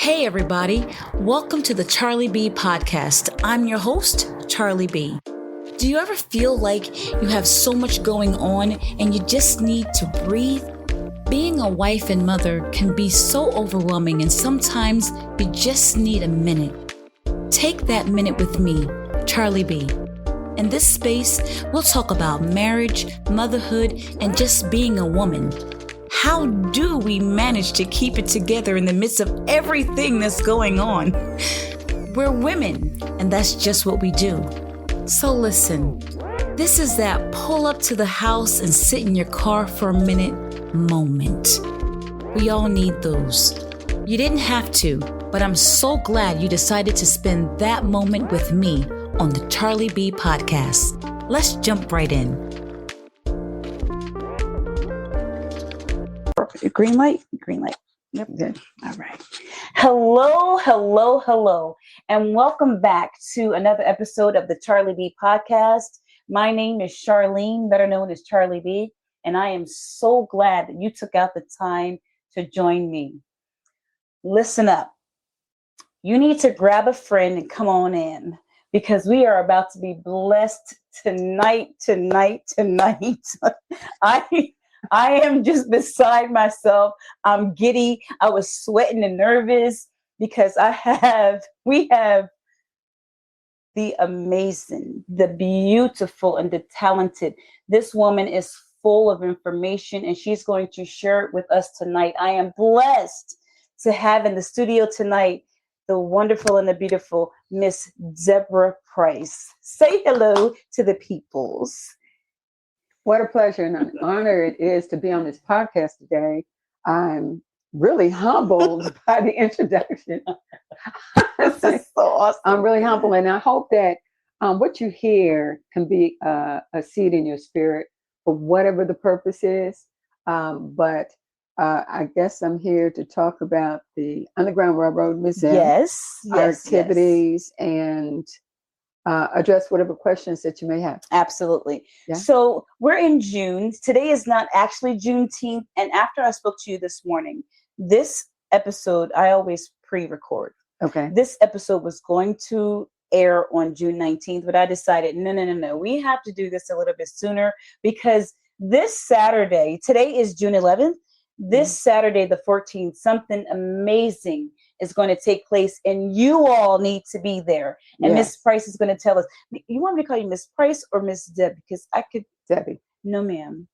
Hey everybody, welcome to the CharlieB Podcast. I'm your host, CharlieB. Do you ever feel like you have so much going on and you just need to breathe? Being a wife and mother can be so overwhelming and sometimes you just need a minute. Take that minute with me, CharlieB. In this space, we'll talk about marriage, motherhood, and just being a woman. How do we manage to keep it together in the midst of everything that's going on? We're women, and that's just what we do. So listen, this is that pull up to the house and sit in your car for a minute moment. We all need those. You didn't have to, but I'm so glad you decided to spend that moment with me on the CharlieB Podcast. Let's jump right in. Green light. Yep, good. All right. Hello, and welcome back to another episode of the CharlieB Podcast. My name is Charlene, better known as CharlieB, and I am so glad that you took out the time to join me. Listen up. You need to grab a friend and come on in because we are about to be blessed tonight. I am just beside myself. I'm giddy. I was sweating and nervous because we have the amazing, the beautiful, and the talented. This woman is full of information and she's going to share it with us tonight. I am blessed to have in the studio tonight the wonderful and the beautiful Miss Deborah Price. Say hello to the peoples. What a pleasure and an honor it is to be on this podcast today. I'm really humbled by the introduction. This is so awesome. I'm really humbled, and I hope that what you hear can be a seed in your spirit for whatever the purpose is. But I guess I'm here to talk about the Underground Railroad Museum, our activities, and address whatever questions that you may have. Absolutely. Yeah. So we're in June. Today is not actually Juneteenth. And after I spoke to you this morning, this episode, I always pre-record. Okay. This episode was going to air on June 19th, but I decided, no. We have to do this a little bit sooner because this Saturday, today is June 11th. This Saturday, the 14th, something amazing is going to take place, and you all need to be there. And Miss Price is going to tell us. You want me to call you Miss Price or Miss Deb? Because I could. Debbie. No, ma'am.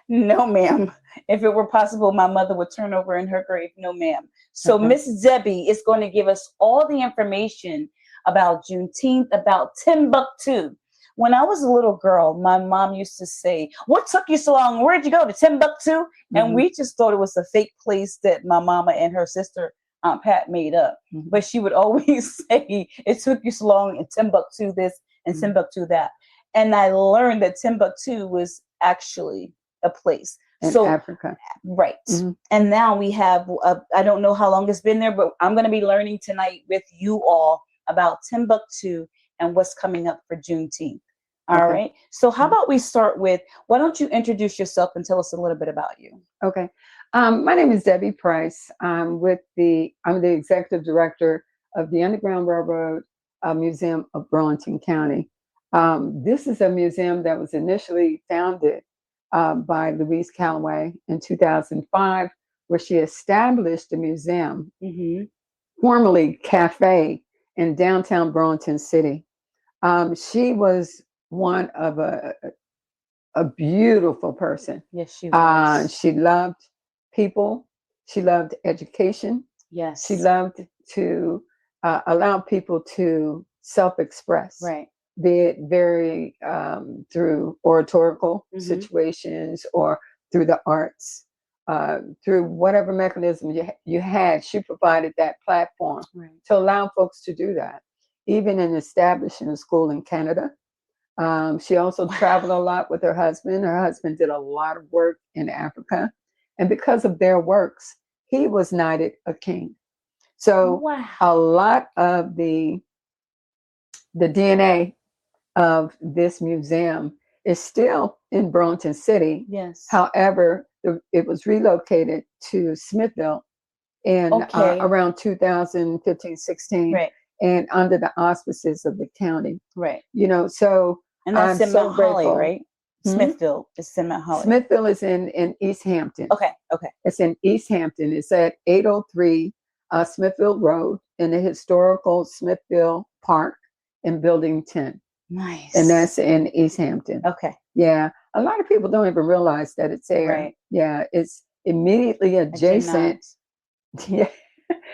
No, ma'am. If it were possible, my mother would turn over in her grave. No, ma'am. So Miss Debbie is going to give us all the information about Juneteenth, about Timbuctoo. When I was a little girl, my mom used to say, "What took you so long? Where'd you go, to Timbuctoo?" And we just thought it was a fake place that my mama and her sister, Aunt Pat, made up. But she would always say, "It took you so long in Timbuctoo this and Timbuctoo that." And I learned that Timbuctoo was actually a place. In Africa. Right. And now we have, I don't know how long it's been there, but I'm going to be learning tonight with you all about Timbuctoo and what's coming up for Juneteenth. All right. So how about we start with, why don't you introduce yourself and tell us a little bit about you? Okay. My name is Debbie Price. I'm the executive director of the Underground Railroad Museum of Burlington County. This is a museum that was initially founded by Louise Calloway in 2005, where she established a museum, formerly cafe, in downtown Burlington City. She was one of a beautiful person. Yes, she was. She loved people. She loved education. Yes. She loved to allow people to self-express. Right. Be it very through oratorical situations or through the arts, through whatever mechanism you had. She provided that platform to allow folks to do that. Even in establishing a school in Canada. She also traveled a lot with her husband. Her husband did a lot of work in Africa. And because of their works, he was knighted a king. So a lot of the DNA of this museum is still in Burlington City. Yes. However, it was relocated to Smithville in Okay. around 2015, 16, Right. and under the auspices of the county. Right. So And that's I'm in so Mount Holly, grateful. right? Smithville is in Mount Holly. Smithville is in East Hampton. Okay. It's in East Hampton. It's at 803 Smithville Road in the historical Smithville Park in Building 10. Nice. And that's in East Hampton. Okay. Yeah. A lot of people don't even realize that it's there. Right. Yeah. It's immediately adjacent. Yeah.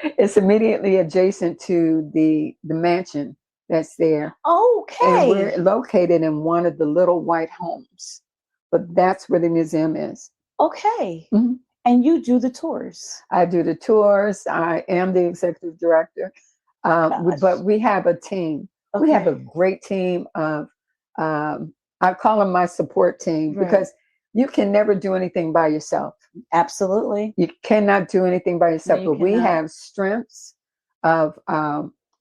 It's immediately adjacent to the mansion that's there. Okay. And we're located in one of the little white homes. But that's where the museum is. Okay. And you do the tours. I do the tours. I am the executive director. But we have a team. We have a great team of, I call them my support team, because you can never do anything by yourself. Absolutely. You cannot do anything by yourself. No, but we have strengths of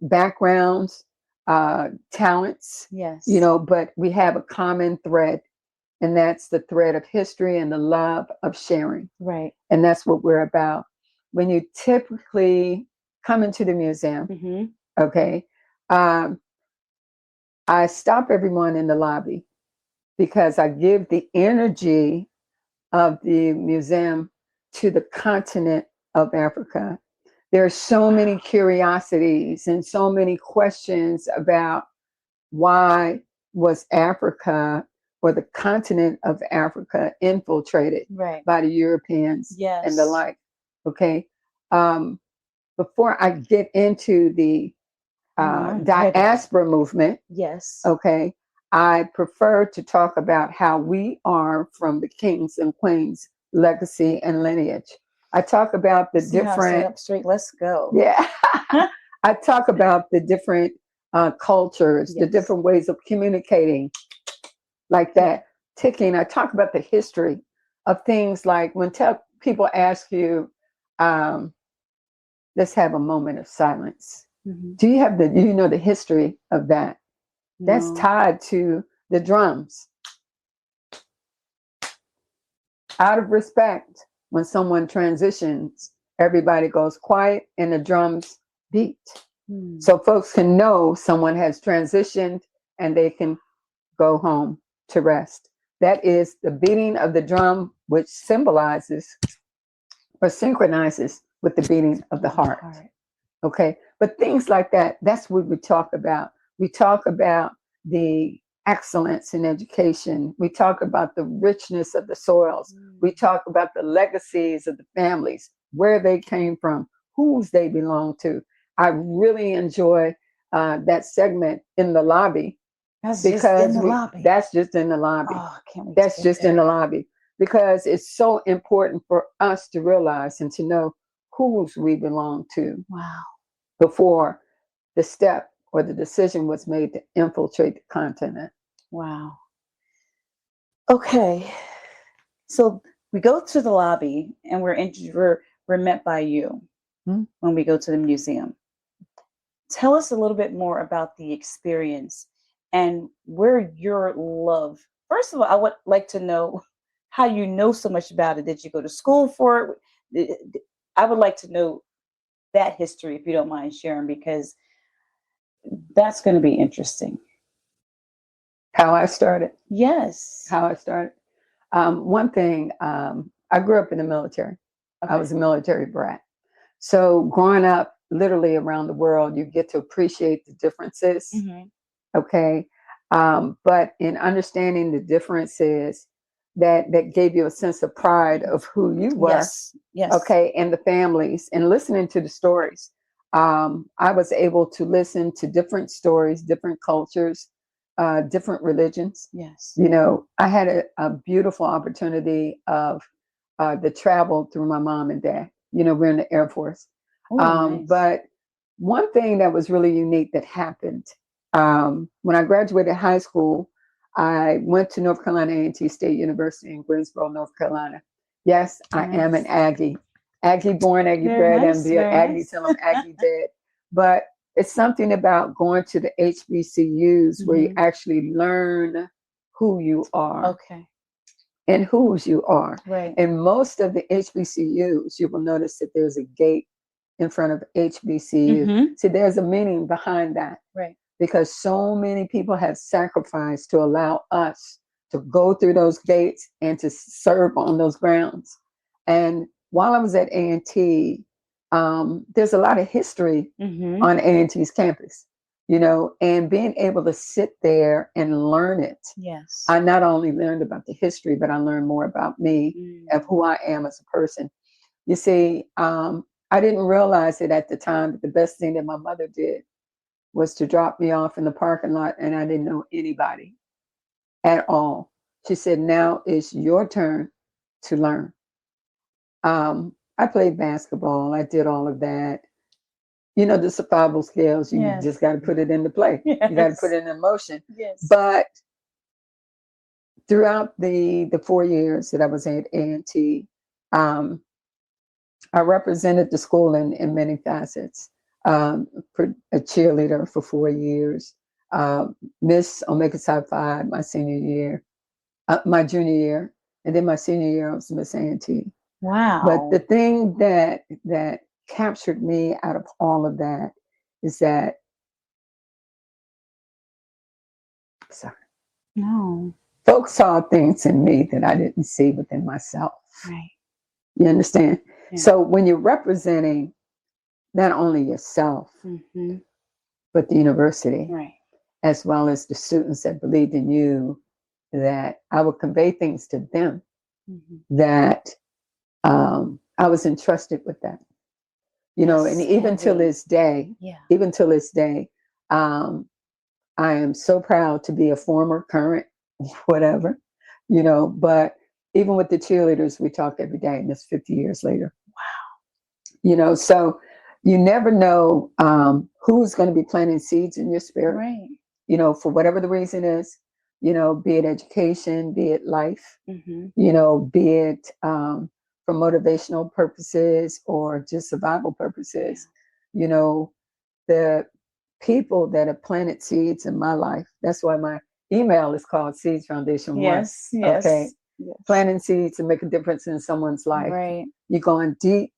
backgrounds, talents. Yes. But we have a common thread. And that's the thread of history and the love of sharing. Right. And that's what we're about. When you typically come into the museum, okay, I stop everyone in the lobby because I give the energy of the museum to the continent of Africa. There are so many curiosities and so many questions about why was Africa, or the continent of Africa, infiltrated by the Europeans and the like. Okay. Before I get into the diaspora movement, okay, I prefer to talk about how we are from the kings and queens legacy and lineage. I talk about the different. Up straight. Let's go. Yeah. I talk about the different cultures, the different ways of communicating. Like that ticking. I talk about the history of things like when people ask you, let's have a moment of silence. Do you have the history of that? No. That's tied to the drums. Out of respect, when someone transitions, everybody goes quiet and the drums beat. So folks can know someone has transitioned and they can go home to rest. That is the beating of the drum, which symbolizes or synchronizes with the beating of the heart. Okay. But things like that, that's what we talk about. We talk about the excellence in education. We talk about the richness of the soils. We talk about the legacies of the families, where they came from, whose they belong to. I really enjoy that segment in the lobby. That's just in the lobby. That's just in the lobby. Oh, can't wait. That's just in the lobby, because it's so important for us to realize and to know whose we belong to. Wow. Before the step or the decision was made to infiltrate the continent. Wow. Okay. So we go to the lobby and we're met by you when we go to the museum. Tell us a little bit more about the experience and where your love. First of all, I would like to know how you know so much about it. Did you go to school for it? I would like to know that history, if you don't mind sharing, because that's going to be interesting. How I started? Yes. How I started? One thing, I grew up in the military. Okay. I was a military brat. So growing up literally around the world, you get to appreciate the differences. Okay. But in understanding the differences, that gave you a sense of pride of who you were. Yes. Okay. And the families, and listening to the stories. I was able to listen to different stories, different cultures, different religions. Yes. I had a beautiful opportunity of the travel through my mom and dad. We're in the Air Force. Nice. But one thing that was really unique that happened, when I graduated high school, I went to North Carolina A&T State University in Greensboro, North Carolina. Yes, nice. I am an Aggie. Aggie born, Aggie bred, and be an Aggie till I'm Aggie dead. But it's something about going to the HBCUs where you actually learn who you are. Okay. And whose you are. Right. And most of the HBCUs, you will notice that there's a gate in front of HBCU. Mm-hmm. See, there's a meaning behind that. Right. Because so many people have sacrificed to allow us to go through those gates and to serve on those grounds. And while I was at A&T, there's a lot of history on A&T's campus, and being able to sit there and learn it. Yes. I not only learned about the history, but I learned more about me, of who I am as a person. You see, I didn't realize it at the time, but the best thing that my mother did was to drop me off in the parking lot, and I didn't know anybody at all. She said, now it's your turn to learn. I played basketball. I did all of that. The survival skills, you just got to put it into play. Yes. You got to put it in motion. Yes. But throughout the 4 years that I was at A&T, I represented the school in many facets. For a cheerleader for 4 years, Miss Omega Psi Phi my senior year, my junior year, and then my senior year I was Miss A&T. Wow! But the thing that captured me out of all of that is that, folks saw things in me that I didn't see within myself. Right. You understand? Yeah. So when you're representing not only yourself, but the university, right, as well as the students that believed in you, that I would convey things to them, that I was entrusted with that. And even till this day, I am so proud to be a former, current, whatever, but even with the cheerleaders, we talk every day, and it's 50 years later. Wow. So you never know who's going to be planting seeds in your spirit, right? For whatever the reason is, be it education, be it life, be it for motivational purposes or just survival purposes. The people that have planted seeds in my life, that's why my email is called Seeds Foundation 1. Yes. Okay. Yes. Planting seeds to make a difference in someone's life. Right. You're going deep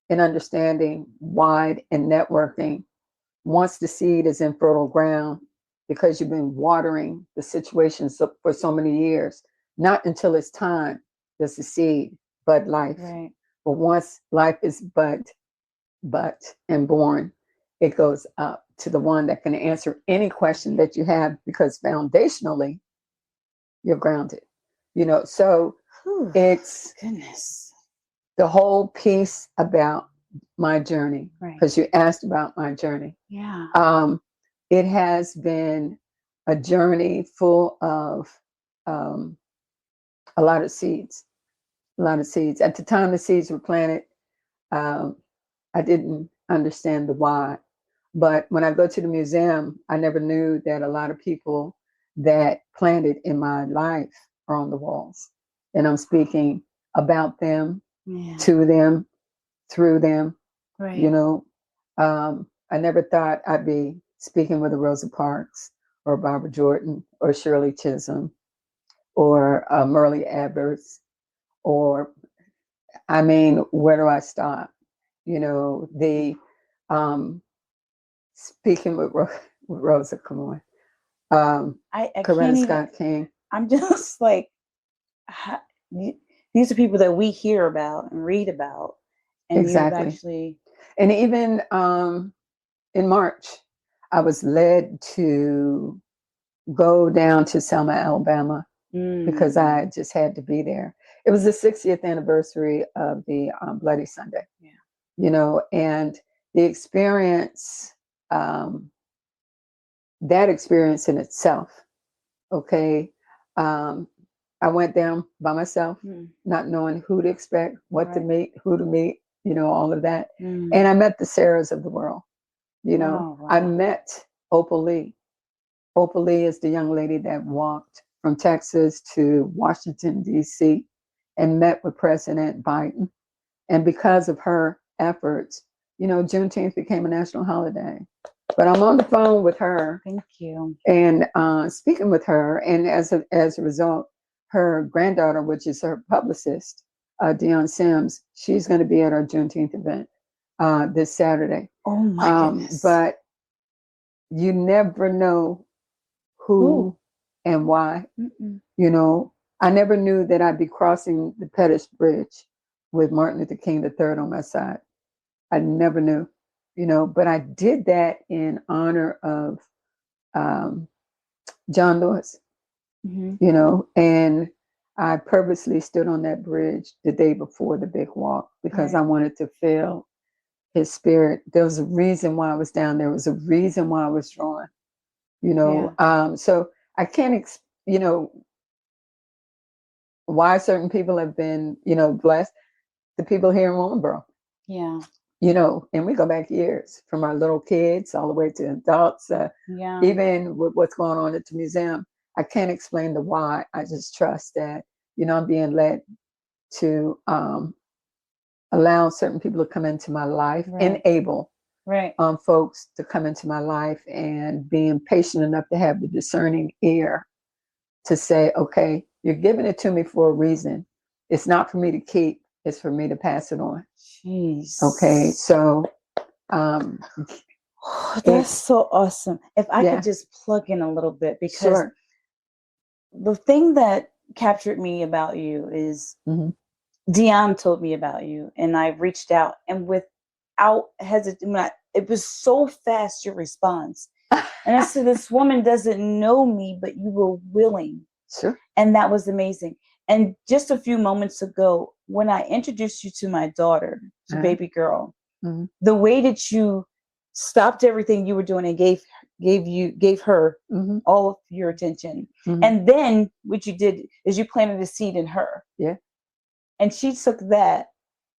in understanding, wide in networking. Once the seed is in fertile ground, because you've been watering the situation for so many years, not until it's time does the seed bud life. Right. But once life is bud and born, it goes up to the one that can answer any question that you have, because foundationally, you're grounded. So it's goodness, the whole piece about my journey, because right, you asked about my journey. Yeah. It has been a journey full of a lot of seeds. At the time the seeds were planted, I didn't understand the why. But when I go to the museum, I never knew that a lot of people that planted in my life are on the walls. And I'm speaking about them, to them, through them. Right. I never thought I'd be speaking with a Rosa Parks or Barbara Jordan or Shirley Chisholm or Merle Ebbers, or, where do I start? Speaking with Rosa, come on. I Coretta can't Scott King. I'm just like, these are people that we hear about and read about. And Exactly. Actually... And even in March, I was led to go down to Selma, Alabama, because I just had to be there. It was the 60th anniversary of the Bloody Sunday. Yeah. And the experience, that experience in itself, okay, I went down by myself, not knowing who to expect, what to meet, who to meet, all of that. And I met the Sarahs of the world. Wow. I met Opal Lee. Opal Lee is the young lady that walked from Texas to Washington, D.C. and met with President Biden. And because of her efforts, Juneteenth became a national holiday. But I'm on the phone with her. Thank you. And speaking with her. And as a result, her granddaughter, which is her publicist, Deion Sims, she's going to be at our Juneteenth event. this Saturday. Oh my goodness. But you never know who and why. You know, I never knew that I'd be crossing the Pettus Bridge with Martin Luther King III on my side. I never knew, you know, but I did that in honor of John Lewis, you know, and I purposely stood on that bridge the day before the big walk because I wanted to feel his spirit. There was a reason why I was down there. Was a reason why I was drawn, you know. So I can't, you know, why certain people have been, you know, blessed. The people here in Willingboro. Yeah. You know, and we go back years from our little kids all the way to adults. Even with what's going on at the museum, I can't explain the why. I just trust that, you know, I'm being led to allow certain people to come into my life, enable folks to come into my life, and being patient enough to have the discerning ear to say, okay, you're giving it to me for a reason. It's not for me to keep. It's for me to pass it on. Jeez. Okay, so that's so awesome. If I could just plug in a little bit, because the thing that captured me about you is Dion told me about you, and I reached out, and without hesitation, it was so fast, your response. And I said, this woman doesn't know me, but you were willing. Sure. And that was amazing. And just a few moments ago, when I introduced you to my daughter, to baby girl, the way that you stopped everything you were doing and gave her all of your attention. And then what you did is you planted a seed in her. Yeah. And she took that.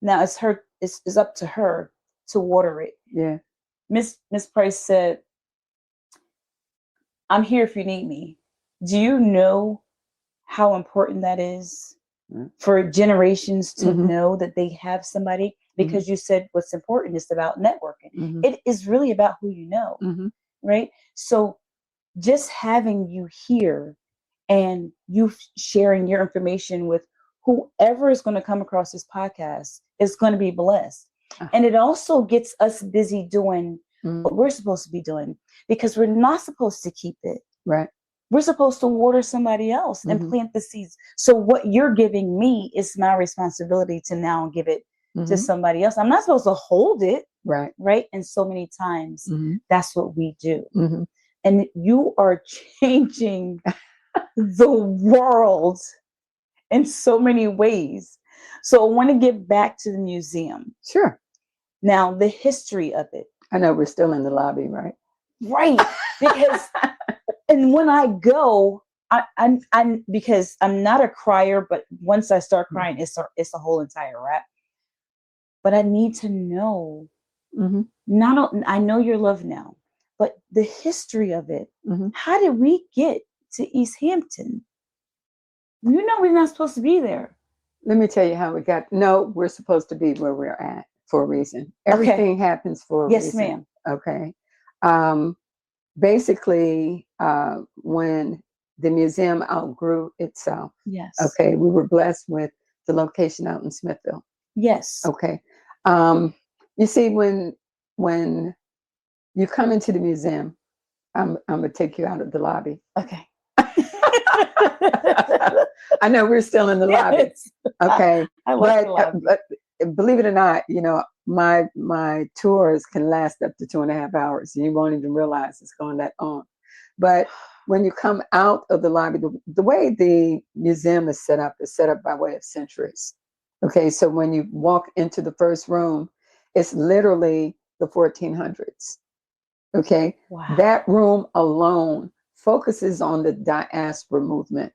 Now it's up to her to water it. Yeah. Miss Price said, I'm here if you need me. Do you know how important that is for generations to know that they have somebody? Because you said what's important is about networking. It is really about who you know, right? So just having you here and you sharing your information with whoever is going to come across this podcast is going to be blessed. And it also gets us busy doing what we're supposed to be doing, because we're not supposed to keep it. Right. We're supposed to water somebody else and plant the seeds. So what you're giving me is my responsibility to now give it to somebody else. I'm not supposed to hold it. Right. Right. And so many times that's what we do. And you are changing the world in so many ways. So I want to get back to the museum. Sure. Now, the history of it. I know we're still in the lobby, right? Right. Because, and when I go, I'm because I'm not a crier, but once I start crying, it's a whole entire rap. But I need to know, I know your love now, but the history of it. How did we get to East Hampton? You know, we're not supposed to be there. Let me tell you how we got. No, we're supposed to be where we're at for a reason. Everything happens for a reason. Yes, ma'am. Okay. Basically, when the museum outgrew itself. Yes. Okay. We were blessed with the location out in Smithville. Yes. Okay. You see, when you come into the museum, I'm going to take you out of the lobby. Okay. I know we're still in the lobby. Okay. I like the lobby. But believe it or not, you know, my tours can last up to 2.5 hours. You won't even realize it's going that long. But when you come out of the lobby, the way the museum is set up by way of centuries. Okay. So when you walk into the first room, it's literally the 1400s. Okay. Wow. That room alone focuses on the diaspora movement.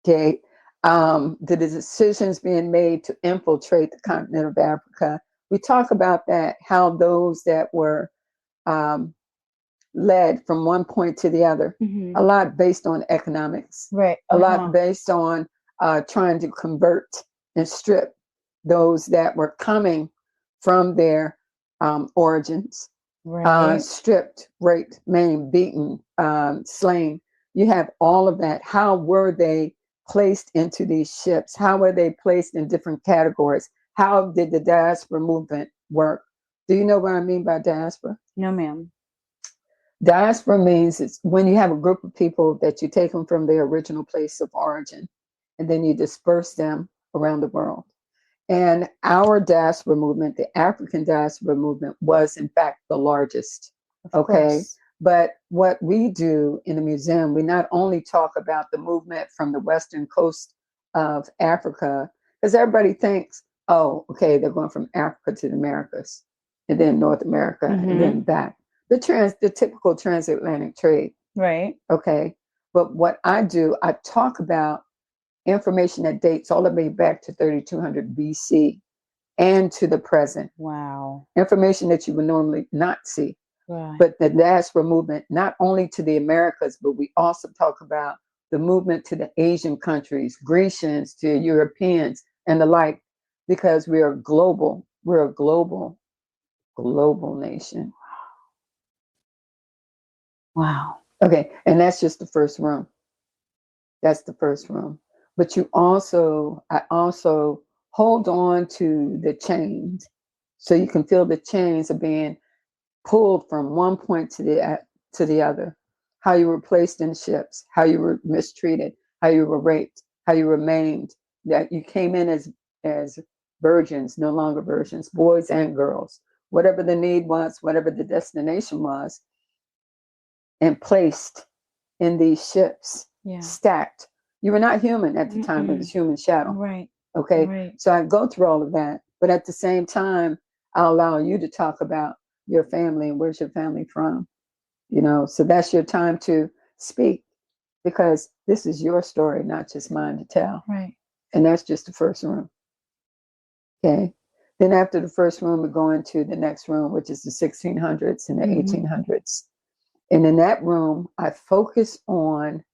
Okay. The decisions being made to infiltrate the continent of Africa. We talk about that, how those that were led from one point to the other, a lot based on economics, right? A lot based on trying to convert and strip those that were coming from their origins, right? Stripped, raped, maimed, beaten, slain. You have all of that. How were they placed into these ships? How were they placed in different categories? How did the diaspora movement work? Do you know what I mean by diaspora? No, ma'am. Diaspora means it's when you have a group of people that you take them from their original place of origin and then you disperse them around the world. And our diaspora movement, the African diaspora movement, was in fact the largest. Of course. But what we do in the museum, we not only talk about the movement from the western coast of Africa, because everybody thinks, oh, okay, they're going from Africa to the Americas, and then North America, and then back. The typical transatlantic trade. Right. Okay. But what I do, I talk about information that dates all the way back to 3200 BC and to the present. Wow. Information that you would normally not see. Right. But the diaspora movement, not only to the Americas, but we also talk about the movement to the Asian countries, Grecians to Europeans and the like, because we're a global nation. Wow. Okay, and that's just the first room. That's the first room. But I also hold on to the chains, so you can feel the chains of being pulled from one point to the other. How you were placed in ships, how you were mistreated, how you were raped, how you remained. That you came in as virgins, no longer virgins, boys and girls. Whatever the need was, whatever the destination was, and placed in these ships, stacked. You were not human at the time. It was human shadow. Right. Okay. Right. So I go through all of that, but at the same time, I'll allow you to talk about your family and where's your family from. So that's your time to speak, because this is your story, not just mine to tell. Right. And that's just the first room. Okay. Then after the first room, we go into the next room, which is the 1600s and the 1800s. And in that room, I focus on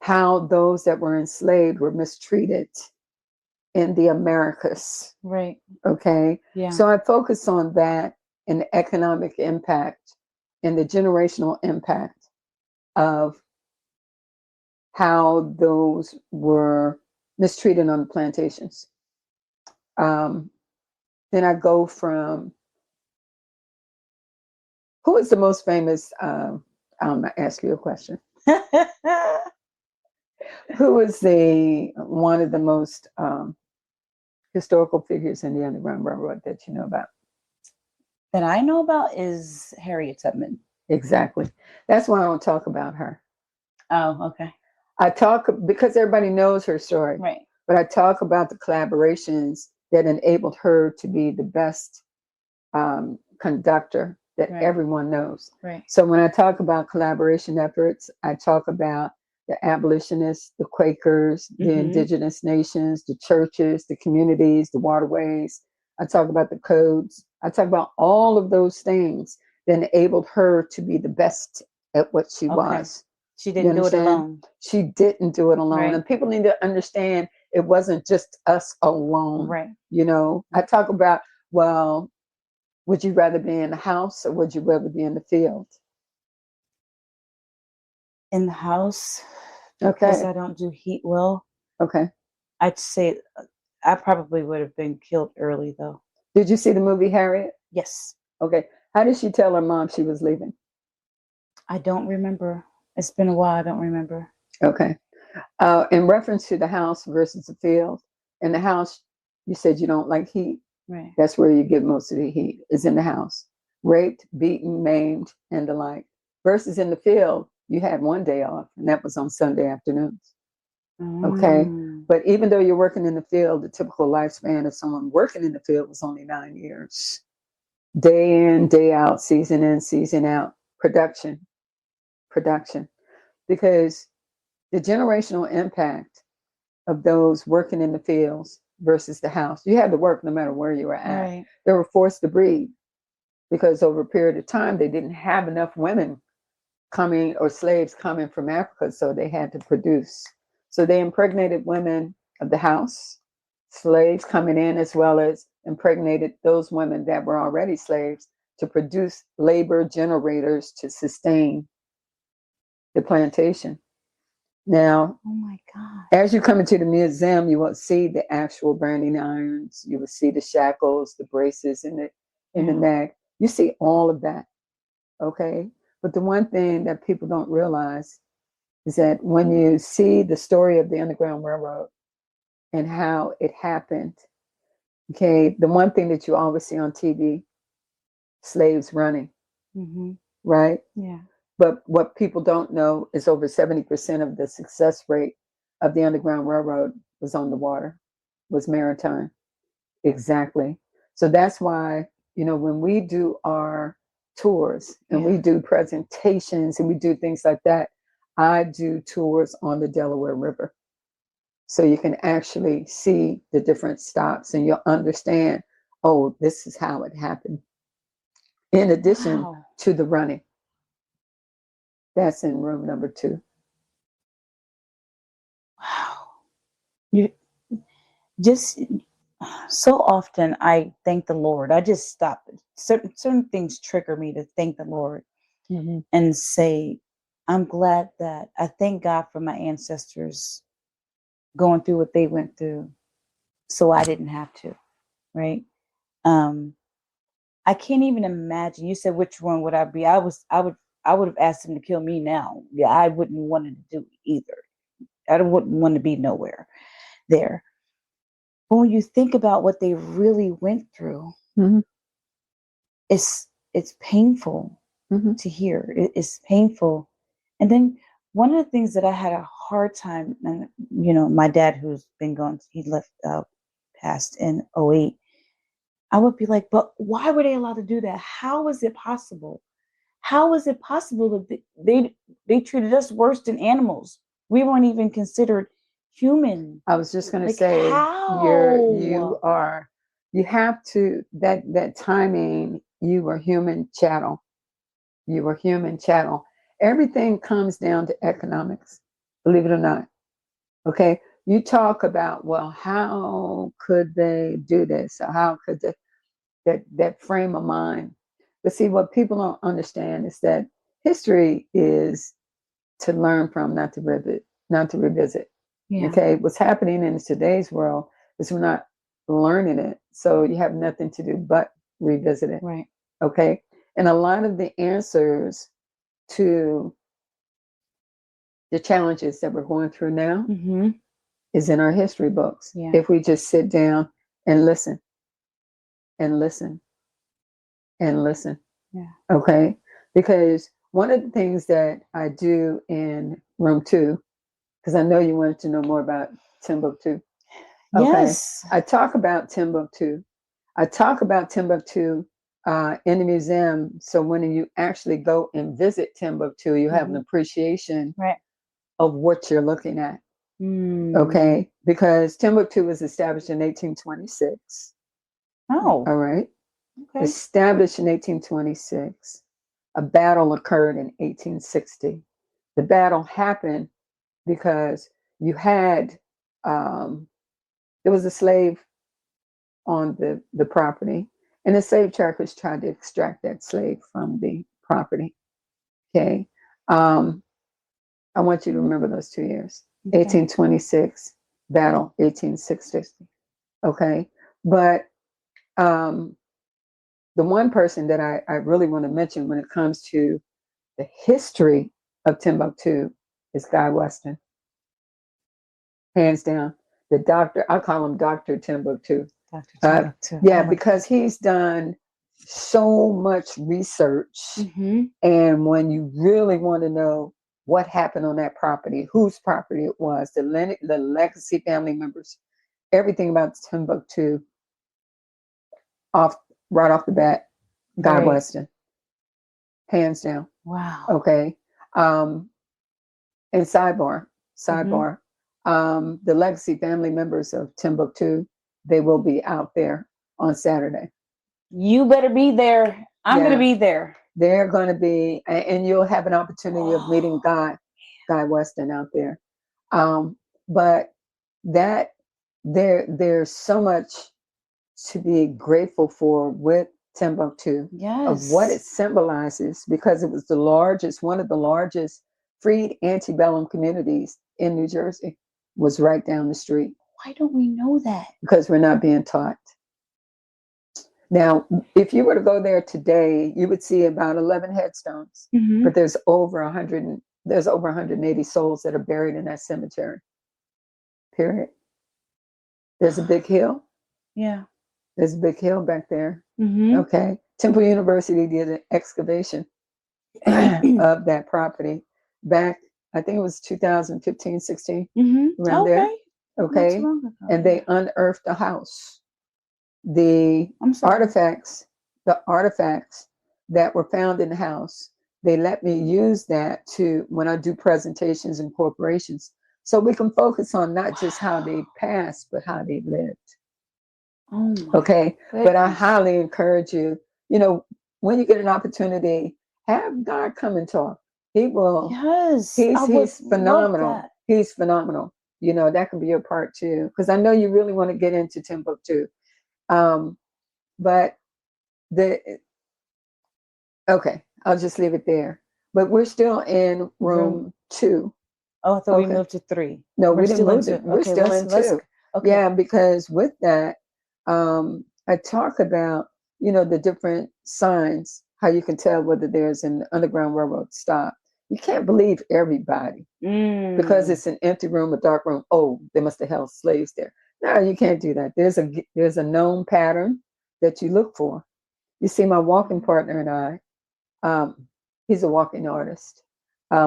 how those that were enslaved were mistreated in the Americas. Right. Okay. Yeah. So I focus on that and the economic impact and the generational impact of how those were mistreated on the plantations. Then I go from who is the most famous? I'm gonna ask you a question. Who is one of the most historical figures in the Underground Railroad that you know about? That I know about is Harriet Tubman. Exactly. That's why I don't talk about her. Oh, okay. I talk because everybody knows her story. Right. But I talk about the collaborations that enabled her to be the best conductor that everyone knows. Right. So when I talk about collaboration efforts, I talk about the abolitionists, the Quakers, the indigenous nations, the churches, the communities, the waterways. I talk about the codes. I talk about all of those things that enabled her to be the best at what she was. She didn't do it alone. She didn't do it alone. Right. And people need to understand it wasn't just us alone. Right. I talk about, well, would you rather be in the house or would you rather be in the field? In the house. Okay. Because I don't do heat well. Okay. I'd say I probably would have been killed early, though. Did you see the movie Harriet? Yes. Okay. How did she tell her mom she was leaving? I don't remember. It's been a while. I don't remember. Okay. In reference to the house versus the field, in the house, you said you don't like heat. Right. That's where you get most of the heat, is in the house. Raped, beaten, maimed, and the like. Versus in the field, you had one day off, and that was on Sunday afternoons. Okay. But even though you're working in the field, the typical lifespan of someone working in the field was only 9 years. Day in, day out, season in, season out. Production. Because the generational impact of those working in the fields versus the house, you had to work no matter where you were at. Right. They were forced to breed because over a period of time, they didn't have enough women coming or slaves coming from Africa, so they had to produce. So they impregnated women of the house, slaves coming in, as well as impregnated those women that were already slaves to produce labor generators to sustain the plantation. Now, Oh my God. as you come into the museum, you will see the actual branding irons. You will see the shackles, the braces in the neck. You see all of that. Okay. But the one thing that people don't realize is that when you see the story of the Underground Railroad and how it happened, okay, the one thing that you always see on TV, slaves running, Mm-hmm. right? Yeah. But what people don't know is over 70% of the success rate of the Underground Railroad was on the water, was maritime. Exactly. So that's why, when we do our tours and we do presentations and we do things like that, I do tours on the Delaware River. So you can actually see the different stops and you'll understand, oh, this is how it happened. In addition to the running. That's in room number 2. Wow. You just so often I thank the Lord. I just stop. Certain things trigger me to thank the Lord and say, I'm glad that I thank God for my ancestors going through what they went through so I didn't have to. Right. I can't even imagine. You said which one would I be? I would have asked him to kill me now. Yeah, I wouldn't want to do either. I wouldn't want to be nowhere there. But when you think about what they really went through, it's painful to hear. It's painful. And then one of the things that I had a hard time, and my dad, who's been gone, he left passed in 2008. I would be like, but why were they allowed to do that? How is it possible? How is it possible that they treated us worse than animals? We weren't even considered human. I was just going to Like, say, how? you have to, that timing, you were human chattel. You were human chattel. Everything comes down to economics, believe it or not. Okay. You talk about, well, how could they do this? Or how could that frame of mind? But see, what people don't understand is that history is to learn from, not to revisit. Yeah. Okay. What's happening in today's world is we're not learning it. So you have nothing to do but revisit it. Right. Okay. And a lot of the answers to the challenges that we're going through now is in our history books. Yeah. If we just sit down and listen and listen and listen. Yeah. Okay. Because one of the things that I do in room 2, because I know you wanted to know more about Timbuktu. Okay. Yes. I talk about Timbuktu. In the museum. So when you actually go and visit Timbuktu, you have an appreciation of what you're looking at. Okay. Because Timbuktu was established in 1826. Oh. All right. Okay. Established in 1826. A battle occurred in 1860. The battle happened because you had, there was a slave on the property, and the slave trackers tried to extract that slave from the property. Okay. I want you to remember those 2 years. 1826, battle, 1860. Okay. But the one person that I really want to mention when it comes to the history of Timbuktu is Guy Weston. Hands down. The doctor, I call him Dr. Timbuktu. Dr. Timbuktu. Yeah, because he's done so much research. And when you really want to know what happened on that property, whose property it was, the legacy family members, everything about Timbuktu, right off the bat, Guy Weston. Hands down. Wow. Okay. And sidebar, the legacy family members of Timbuktu, they will be out there on Saturday. You better be there. I'm going to be there. They're going to be, and you'll have an opportunity of meeting Guy Weston out there. But that there's so much to be grateful for with Timbuktu, of what it symbolizes, because it was one of the largest freed antebellum communities in New Jersey was right down the street. Why don't we know that? Because we're not being taught. Now, if you were to go there today, you would see about 11 headstones, but there's over 180 souls that are buried in that cemetery. Period. There's a big hill. Yeah. There's a big hill back there. Okay. Temple University did an excavation of that property back, I think it was 2015, 16, around there. Okay. And they unearthed the house. The artifacts that were found in the house, they let me use that to when I do presentations in corporations, so we can focus on not just how they passed, but how they lived. Okay. But I highly encourage you, when you get an opportunity, have God come and talk. He will. Yes. He's phenomenal. He's phenomenal. That can be your part too, because I know you really want to get into Timbuktu. But okay, I'll just leave it there. But we're still in room 2. Oh, I thought we moved to 3. No, we didn't move it. We're still in 2. Okay. Yeah, because with that, I talk about, the different signs, how you can tell whether there's an Underground Railroad stop. You can't believe everybody because it's an empty room, a dark room. Oh, they must have held slaves there. No, you can't do that. There's a known pattern that you look for. You see, my walking partner and I, he's a walking artist.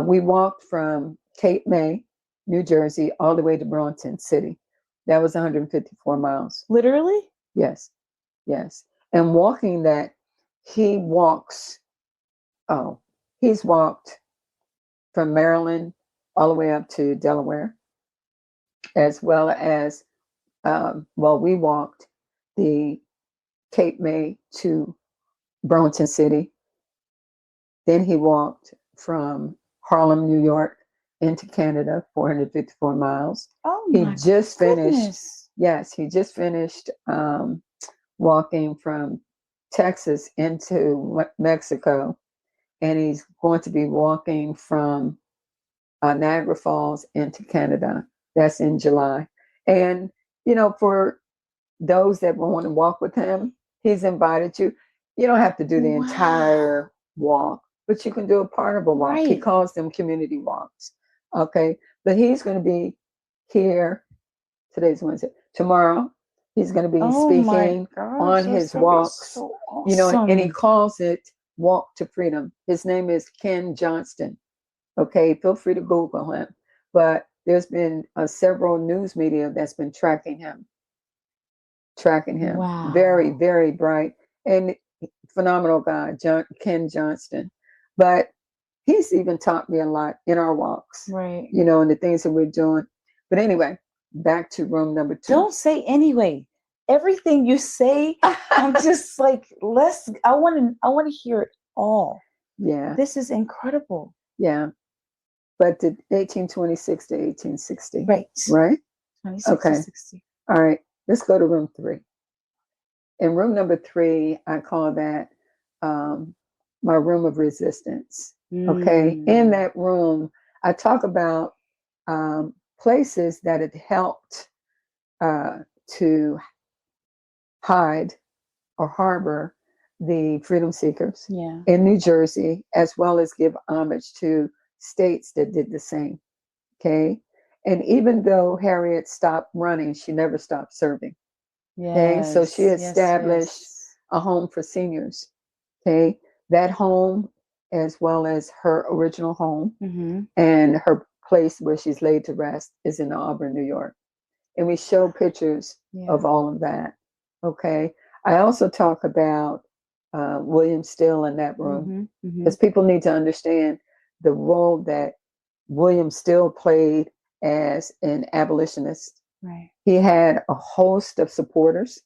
We walked from Cape May, New Jersey, all the way to Burlington City. That was 154 miles. Literally? Yes. And walking that, he's walked from Maryland all the way up to Delaware, as well as, we walked the Cape May to Burlington City. Then he walked from Harlem, New York into Canada, 454 miles. Oh, he my just goodness. finished. Yes, he just finished walking from Texas into Mexico, and he's going to be walking from Niagara Falls into Canada. That's in July. And, for those that want to walk with him, he's invited you. You don't have to do the entire walk, but you can do a part of a walk. Right. He calls them community walks. Okay. But he's going to be here. Today's Wednesday. Tomorrow, he's going to be speaking on his walks. So awesome. And he calls it Walk to Freedom. His name is Ken Johnston. Okay. Feel free to Google him. But there's been several news media that's been tracking him. Wow. Very, very bright and phenomenal guy, Ken Johnston. But he's even taught me a lot in our walks, right? And the things that we're doing. But anyway, back to room number 2. Don't say anyway. Everything you say, I'm just like, I want to hear it all. Yeah. This is incredible. Yeah. But the 1826 to 1860. Right. Right? 26 to 60. All right. Let's go to room 3. In room number 3, I call that my room of resistance. Okay. In that room, I talk about places that had helped to hide or harbor the freedom seekers in New Jersey, as well as give homage to states that did the same. Okay. And even though Harriet stopped running, she never stopped serving. Okay. So she established a home for seniors. Okay. That home, as well as her original home and her place where she's laid to rest, is in Auburn, New York. And we show pictures of all of that. Okay. I also talk about William Still in that room, because people need to understand the role that William Still played as an abolitionist. Right. He had a host of supporters.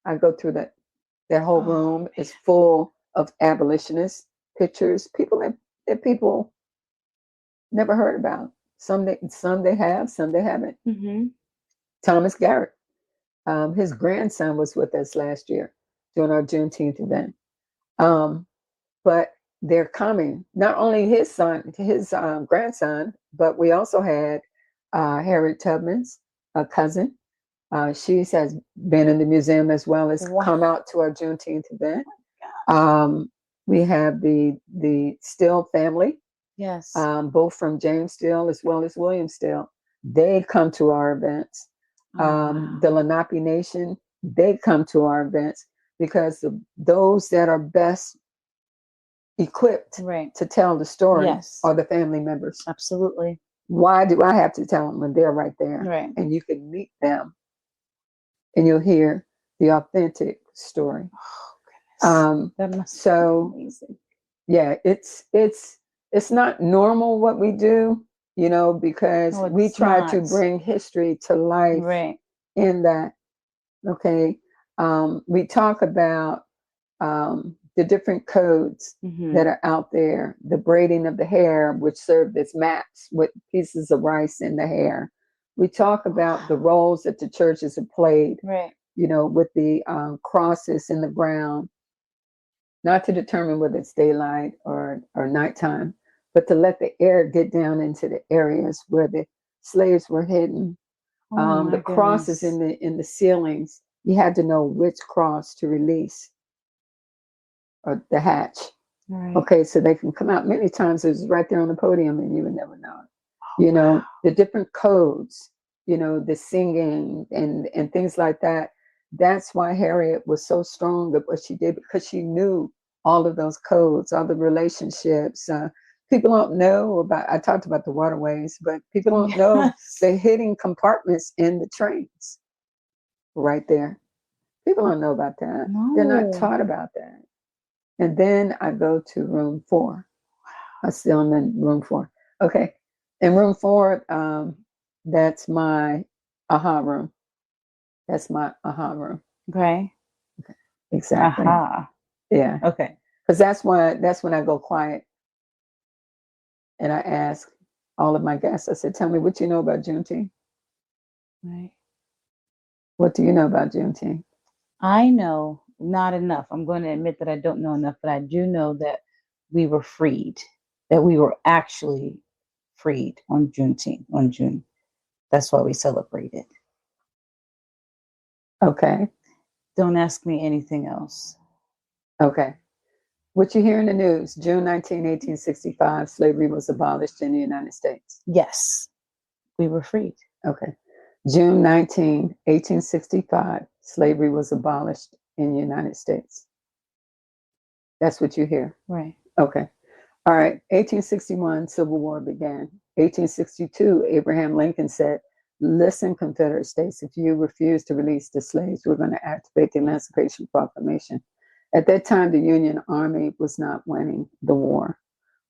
I go through that. That whole room is full of abolitionist pictures, people that people never heard about. Some they have, some they haven't. Thomas Garrett, his grandson was with us last year during our Juneteenth event. But they're coming. Not only his grandson, but we also had Harriet Tubman's a cousin. She has been in the museum as well as come out to our Juneteenth event. We have the Still family. Yes. Both from James Still as well as William Still. They come to our events. The Lenape Nation, they come to our events because those that are best equipped to tell the story are the family members. Absolutely. Why do I have to tell them when they're right there? Right. And you can meet them and you'll hear the authentic story. Oh, that must be amazing. Yeah, it's not normal what we do, because we try to bring history to life in that. Okay. We talk about the different codes that are out there, the braiding of the hair, which served as mats with pieces of rice in the hair. We talk about the roles that the churches have played, with the crosses in the ground, not to determine whether it's daylight or nighttime, but to let the air get down into the areas where the slaves were hidden. The crosses in the ceilings, you had to know which cross to release or the hatch. Right. Okay, so they can come out. Many times it was right there on the podium and you would never know it. The different codes, the singing and things like that. That's why Harriet was so strong at what she did, because she knew all of those codes, all the relationships. People don't know about, I talked about the waterways, but people don't know the hidden compartments in the trains right there. People don't know about that. No. They're not taught about that. And then I go to room 4. I'm still in room 4. Okay. In room 4, that's my aha room. That's my aha room. Okay. Exactly. Aha. Yeah. Okay. Because that's when I go quiet and I ask all of my guests, I said, tell me what you know about Juneteenth. Right. What do you know about Juneteenth? I know not enough. I'm going to admit that I don't know enough, but I do know that we were freed, that we were actually freed on Juneteenth, on June. That's why we celebrate it. Okay. Don't ask me anything else. Okay. What you hear in the news, June 19, 1865, slavery was abolished in the United States. Yes. We were freed. Okay. June 19, 1865, slavery was abolished in the United States. That's what you hear. Right. Okay. All right. 1861, Civil War began. 1862, Abraham Lincoln said, listen, Confederate States, if you refuse to release the slaves, we're going to activate the Emancipation Proclamation. At that time, the Union Army was not winning the war.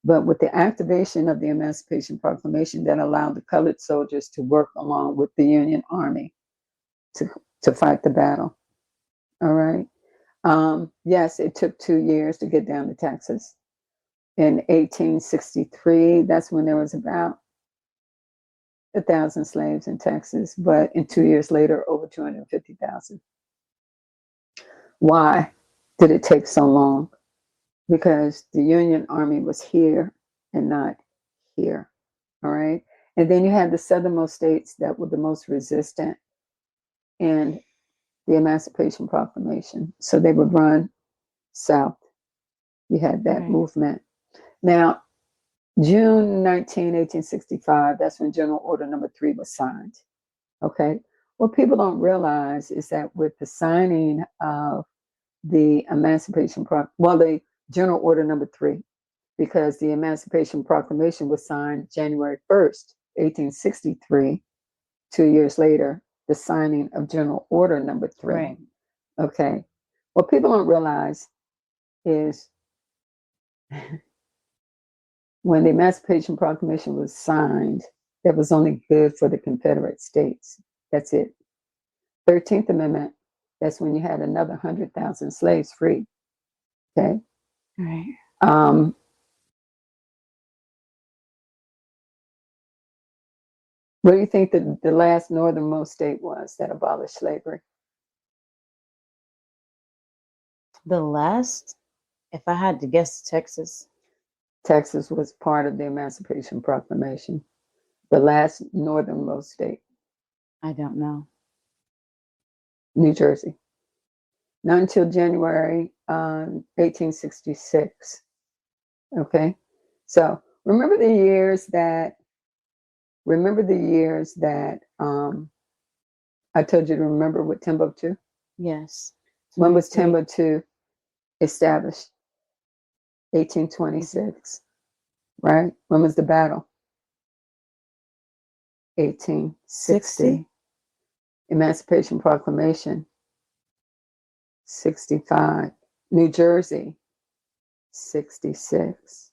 But with the activation of the Emancipation Proclamation, that allowed the colored soldiers to work along with the Union Army to fight the battle. All right. Yes, it took 2 years to get down to Texas. In 1863, that's when there was about 1,000 slaves in Texas, but in 2 years later, over 250,000. Why did it take so long? Because the Union Army was here and not here. All right. And then you had the southernmost states that were the most resistant in the Emancipation Proclamation. So they would run south. You had that movement. Now, June 19, 1865, that's when General Order Number 3 was signed. Okay. What people don't realize is that with the signing of the the General Order Number 3, because the Emancipation Proclamation was signed January 1st, 1863, 2 years later, the signing of General Order Number 3. Right. Okay. What people don't realize is when the Emancipation Proclamation was signed, that was only good for the Confederate States. That's it. 13th Amendment, that's when you had another 100,000 slaves free. Okay. Right. What do you think the last northernmost state was that abolished slavery? The last, if I had to guess, Texas. Texas was part of the Emancipation Proclamation, the last northernmost state. I don't know. New Jersey. Not until January 1866. Okay, so remember the years that I told you to remember with Timbuktu. Yes. When was Timbuktu established? 1826. Right? When was the battle? 1860. Emancipation Proclamation, 65. New Jersey, 66.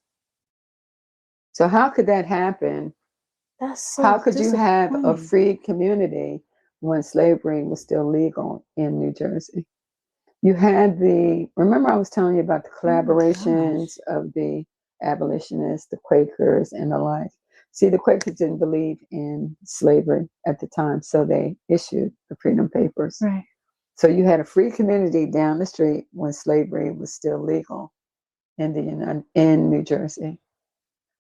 So how could that happen? That's so How could you have a disappointing. free community when slavery was still legal in New Jersey? You had remember I was telling you about the collaborations of the abolitionists, the Quakers, and the like. See, the Quakers didn't believe in slavery at the time, so they issued the Freedom Papers. Right. So you had a free community down the street when slavery was still legal in New Jersey.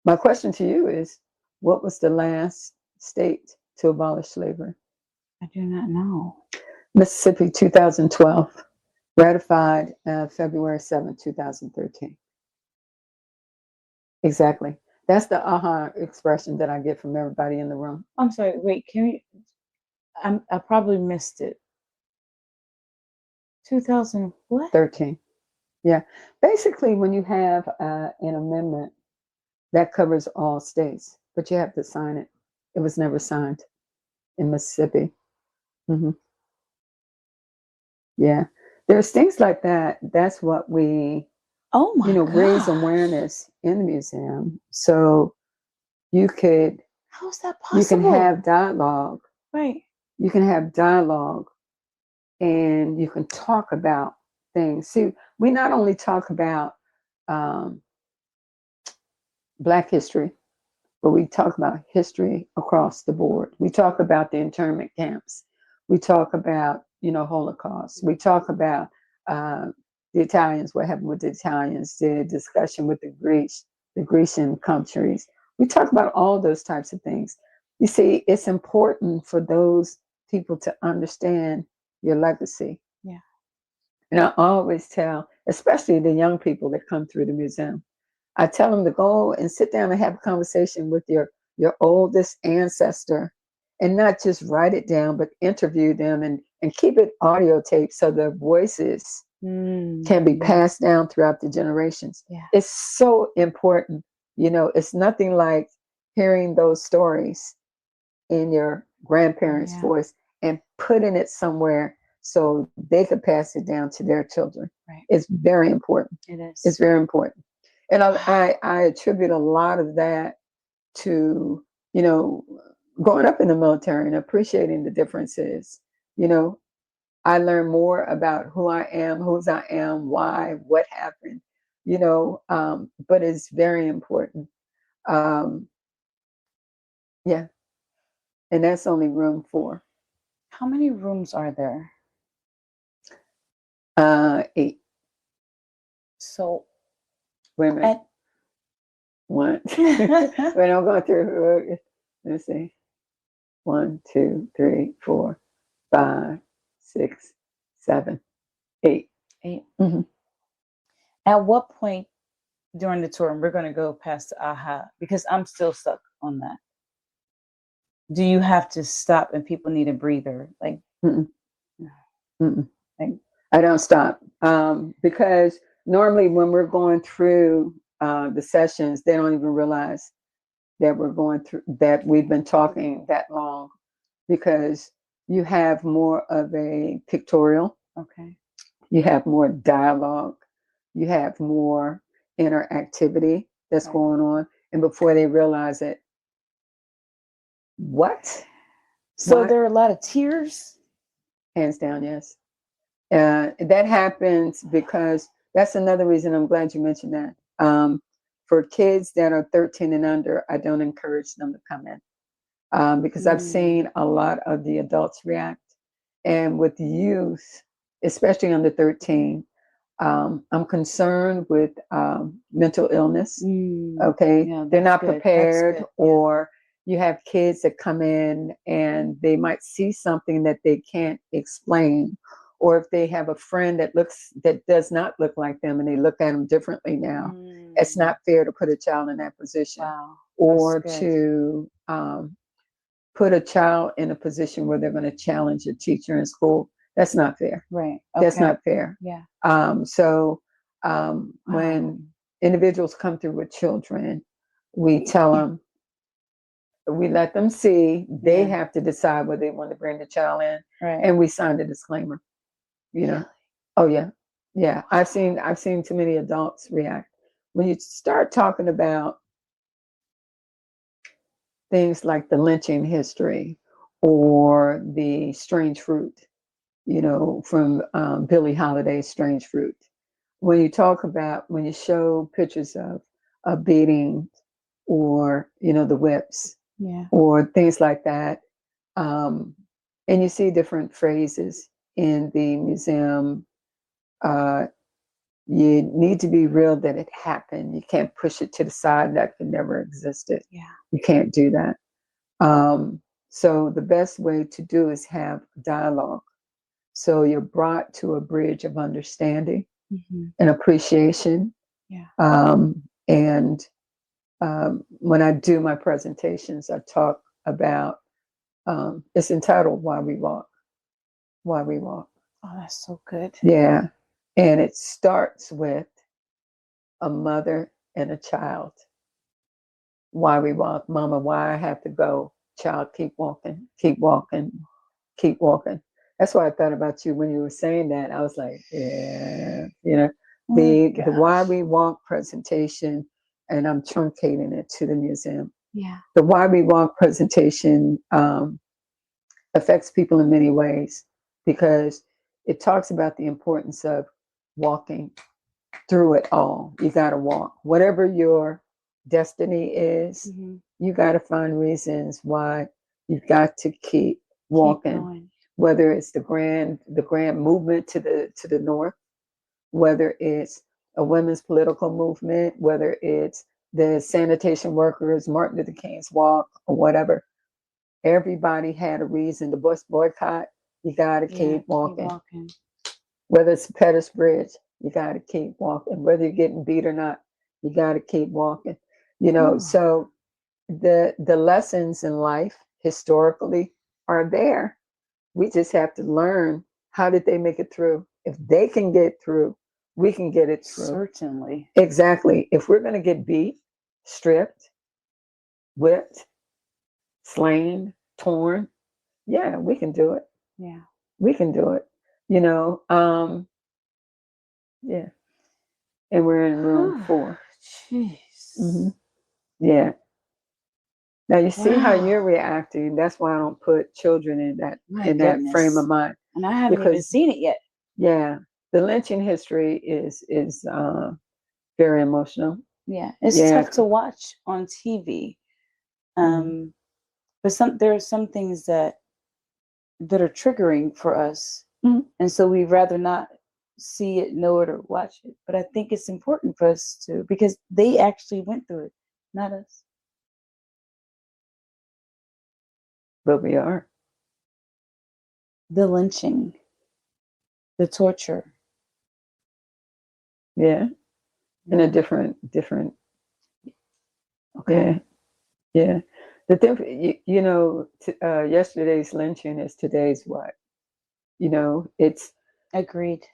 My question to you is, what was the last state to abolish slavery? I do not know. Mississippi, 2012, ratified February 7, 2013. Exactly. That's the aha expression that I get from everybody in the room. I'm sorry. Wait, I probably missed it. 2000 what? 13. Yeah. Basically, when you have an amendment that covers all states, but you have to sign it. It was never signed in Mississippi. Mm-hmm. Yeah. There's things like that. That's what we, raise awareness in the museum. So you could. How is that possible? You can have dialogue. Right. You can have dialogue and you can talk about things. See, we not only talk about Black history, but we talk about history across the board. We talk about the internment camps. We talk about, Holocaust. We talk about the Italians, what happened with the Italians, the discussion with the Grecian countries. We talk about all those types of things. You see, it's important for those people to understand your legacy. Yeah. And I always tell, especially the young people that come through the museum, I tell them to go and sit down and have a conversation with your oldest ancestor and not just write it down, but interview them and keep it audio taped so their voices can be passed down throughout the generations. Yeah. It's so important. It's nothing like hearing those stories in your grandparents' voice and putting it somewhere so they could pass it down to their children. Right. It's very important. It is. It's very important. And I attribute a lot of that to, growing up in the military and appreciating the differences. I learned more about who I am, whose I am, why, what happened, but it's very important. Yeah. And that's only room 4. How many rooms are there? 8. So, wait a minute. 1. Wait, I'm going through. Let's see. 1, 2, 3, 4, 5, 6, 7, 8. 8. Mm-hmm. At what point during the tour, and we're going to go past the aha, because I'm still stuck on that. Do you have to stop and people need a breather? Like, Mm-mm. Mm-mm. I don't stop because normally when we're going through the sessions, they don't even realize that we're going through, that we've been talking that long, because you have more of a pictorial. Okay. You have more dialogue. You have more interactivity that's going on. And before they realize it, what? So there are a lot of tears? Hands down, yes. That happens because that's another reason I'm glad you mentioned that. For kids that are 13 and under, I don't encourage them to come in because I've seen a lot of the adults react. And with youth, especially under 13, I'm concerned with mental illness. Mm. Okay, Yeah, they're that's not good. That's prepared, good. or you have kids that come in and they might see something that they can't explain, or if they have a friend that does not look like them and they look at them differently now, it's not fair to put a child in that position. Wow. Or That's good. to put a child in a position where they're going to challenge a teacher in school. That's not fair. Right. That's Okay. not fair. Yeah. So Wow. when individuals come through with children, we tell them, we let them see, they Yeah. have to decide whether they want to bring the child in, Right. and we sign the disclaimer. You know, oh yeah, yeah. I've seen too many adults react when you start talking about things like the lynching history or the strange fruit, you know, from Billie Holiday's Strange Fruit. When you show pictures of beatings, or, you know, the whips, Yeah. or things like that, and you see different phrases in the museum, you need to be real that it happened. You can't push it to the side that could never existed. Yeah. You can't do that. So the best way to do is have dialogue. So you're brought to a bridge of understanding and appreciation. Yeah. And when I do my presentations, I talk about, it's entitled Why We Walk. Why We Walk. Oh, that's so good. Yeah. And it starts with a mother and a child. Why we walk. Mama, why I have to go? Child, keep walking, keep walking, keep walking. That's why I thought about you when you were saying that. I was like, yeah, you know, the Why We Walk presentation, and I'm truncating it to the museum. Yeah. The Why We Walk presentation affects people in many ways, because it talks about the importance of walking through it all. You got to walk. Whatever your destiny is, you got to find reasons why you've got to keep walking. Whether it's the grand movement to the north, whether it's a women's political movement, whether it's the sanitation workers, Martin Luther King's walk, or whatever. Everybody had a reason. The bus boycott, you got to keep walking. Whether it's Pettus Bridge, you got to keep walking. Whether you're getting beat or not, you got to keep walking. You know, so the lessons in life historically are there. We just have to learn, how did they make it through? If they can get through, we can get it through. Certainly. Exactly. If we're going to get beat, stripped, whipped, slain, torn, yeah, we can do it. Yeah. We can do it. You know, yeah. And we're in room 4. Jeez. Yeah. Now you see how you're reacting. That's why I don't put children in that that frame of mind. And I haven't even seen it yet. Yeah, the lynching history is very emotional. Yeah, it's tough to watch on TV. But there are some things that are triggering for us, and so we'd rather not see it, know it, or watch it. But I think it's important for us to, because they actually went through it, not us. But we are. The lynching, the torture. Yeah. In a different. Okay. Yeah. The thing, you know, yesterday's lynching is today's what? You know, it's agreed.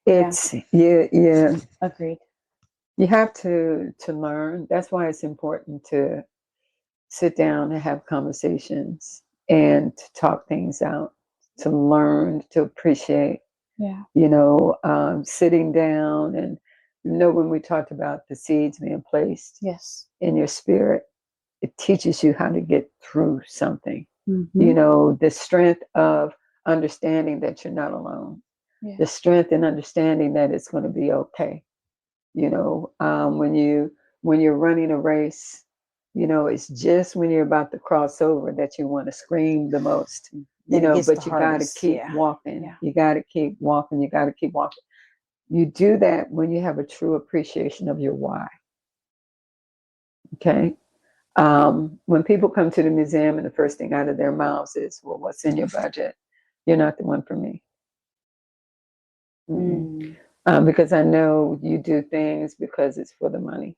It's yeah. Agreed. You have to learn. That's why it's important to sit down and have conversations and to talk things out, to learn, to appreciate. Yeah. You know, sitting down, and when we talked about the seeds being placed in your spirit, it teaches you how to get through something. You know, the strength of understanding that you're not alone. Yeah. The strength and understanding that it's going to be okay. You know, when you're running a race, you know, it's just when you're about to cross over that you want to scream the most. You know, but you got to keep walking. Yeah. You got to keep walking. You got to keep walking. You do that when you have a true appreciation of your why. Okay. When people come to the museum and the first thing out of their mouths is, well, what's in your budget? You're not the one for me. Because I know you do things because it's for the money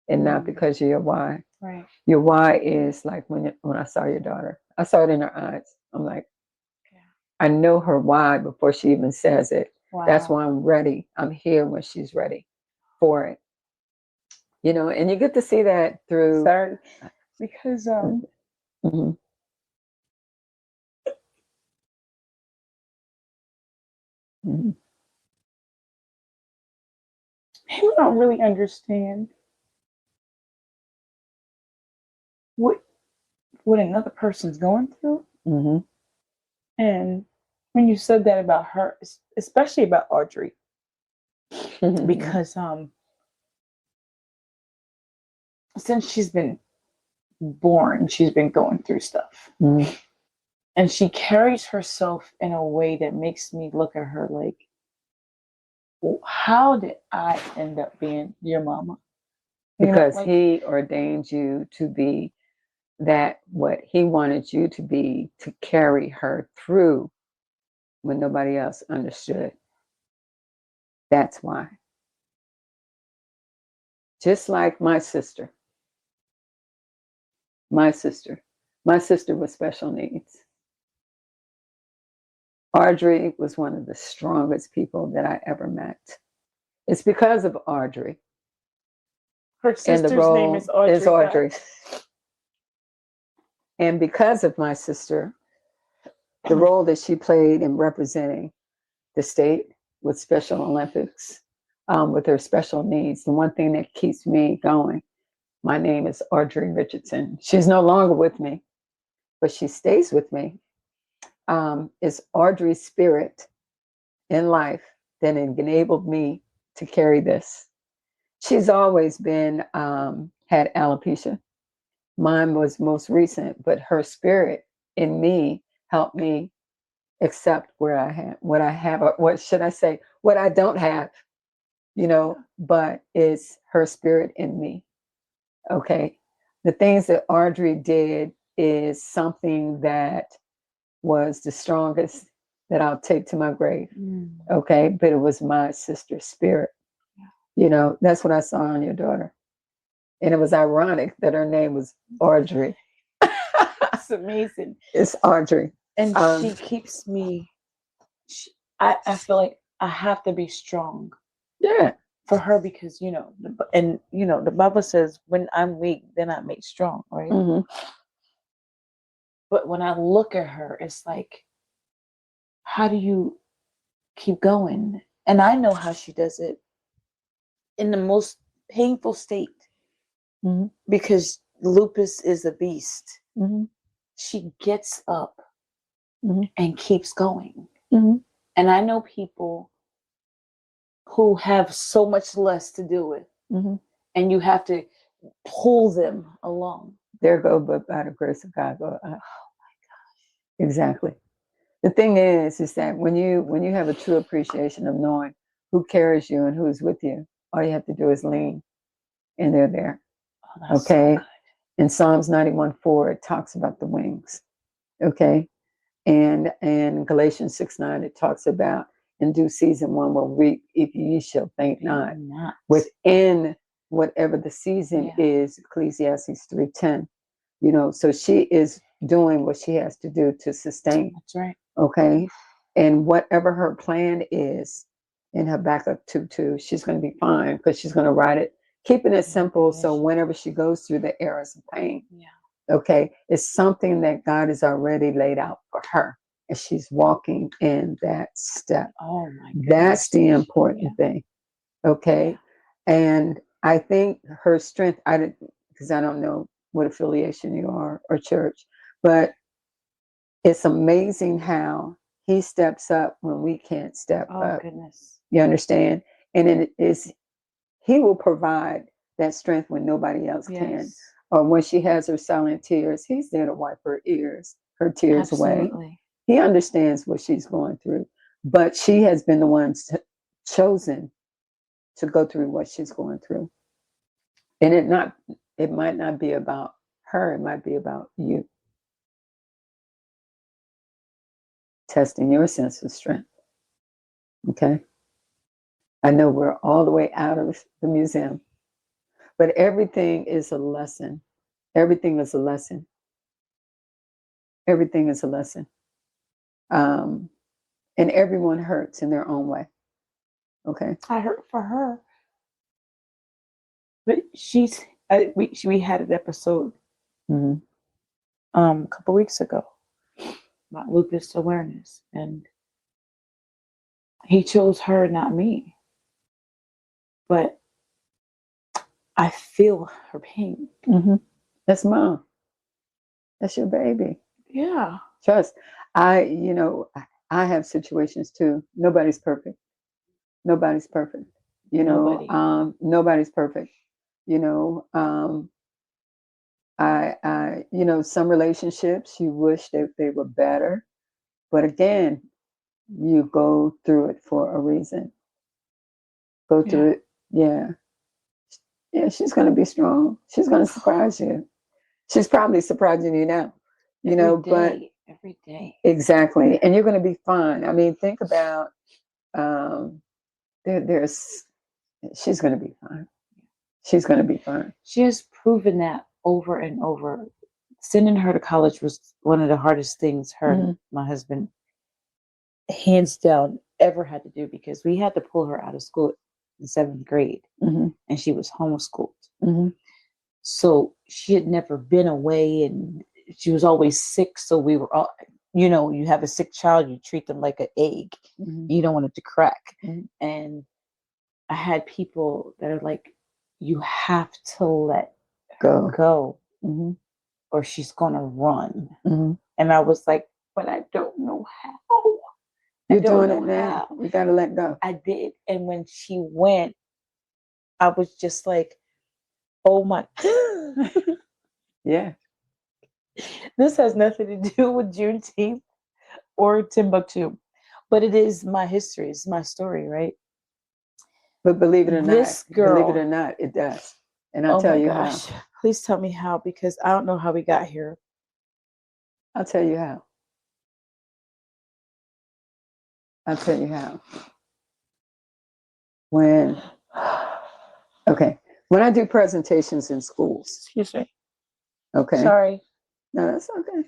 and not because of your why. Right. Your why is like when I saw your daughter, I saw it in her eyes. I'm like, I know her why before she even says it. Wow. That's why I'm ready. I'm here when she's ready for it. You know, and you get to see that through. Sorry, because people don't really understand what another person's going through. And when you said that about her, especially about Audrey, because since she's been born, she's been going through stuff. And she carries herself in a way that makes me look at her like, how did I end up being your mama? Because he ordained you to be that what he wanted you to be, to carry her through when nobody else understood. That's why. Just like my sister. My sister with special needs. Audrey was one of the strongest people that I ever met. It's because of Audrey. Her sister's name is Audrey. And because of my sister, the role that she played in representing the state with Special Olympics, with her special needs, the one thing that keeps me going, my name is Audrey Richardson. She's no longer with me, but she stays with me. It's Audrey's spirit in life that enabled me to carry this. She's always been, had alopecia. Mine was most recent, but her spirit in me helped me accept what I have, or what should I say, what I don't have, you know, but it's her spirit in me. Okay. The things that Audrey did is something that was the strongest that I'll take to my grave. Okay. But it was my sister's spirit. You know, that's what I saw on your daughter. And it was ironic that her name was Audrey. It's amazing. It's Audrey. And she keeps me, I feel like I have to be strong. Yeah. For her, because, you know, the Bible says, when I'm weak, then I make strong, right? But when I look at her, it's like, how do you keep going? And I know how she does it in the most painful state, because lupus is a beast. She gets up and keeps going. And I know people who have so much less to do with, and you have to pull them along. There go, but by the grace of God, go. Oh my gosh! Exactly. The thing is that when you have a true appreciation of knowing who carries you and who's with you, all you have to do is lean, and they're there. Oh, okay. So in Psalms 91:4, it talks about the wings. Okay, and Galatians 6:9, it talks about, in due season one will reap if ye shall faint not. Within whatever the season is, Ecclesiastes 3:10. You know, so she is doing what she has to do to sustain. That's right. Okay. And whatever her plan is in Habakkuk 2:2, she's going to be fine, because she's going to write it, keeping it simple. So whenever she goes through the eras of pain, okay, it's something that God has already laid out for her. And she's walking in that step. Oh my goodness. That's the important thing. Okay. And I think her strength, because I don't know what affiliation you are or church, but it's amazing how he steps up when we can't step up. Oh goodness. You understand? And it is, he will provide that strength when nobody else can. Or when she has her silent tears, he's there to wipe her tears away. He understands what she's going through, but she has been the one chosen to go through what she's going through. And it might not be about her, it might be about you. Testing your sense of strength. Okay? I know we're all the way out of the museum, but everything is a lesson. Everything is a lesson. Everything is a lesson. And everyone hurts in their own way. Okay? I hurt for her. But we had an episode a couple weeks ago about lupus awareness, and he chose her, not me. But I feel her pain. That's mom. That's your baby. Yeah. Trust. I have situations too. Nobody's perfect. Nobody's perfect. Nobody's perfect. Some relationships you wish that they were better, but again, you go through it for a reason. Go through it. Yeah. Yeah, she's going to be strong. She's going to surprise you. She's probably surprising you now, every day. Exactly. And you're going to be fine. I mean, think about, she's going to be fine. She's going to be fine. She has proven that over and over. Sending her to college was one of the hardest things her and my husband, hands down, ever had to do, because we had to pull her out of school in 7th grade, and she was homeschooled. So she had never been away, and she was always sick. So we were all, you have a sick child, you treat them like an egg. You don't want it to crack. And I had people that are like, you have to let her go, or she's going to run. And I was like, but I don't know how. You're doing it now. You got to let go. I did. And when she went, I was just like, oh my. Yeah. This has nothing to do with Juneteenth or Timbuktu, but it is my history. It's my story, right? But believe it or girl, not, it does. And I'll tell you how. Please tell me how, because I don't know how we got here. I'll tell you how. When I do presentations in schools. Excuse me. Okay. Sorry. No, that's okay.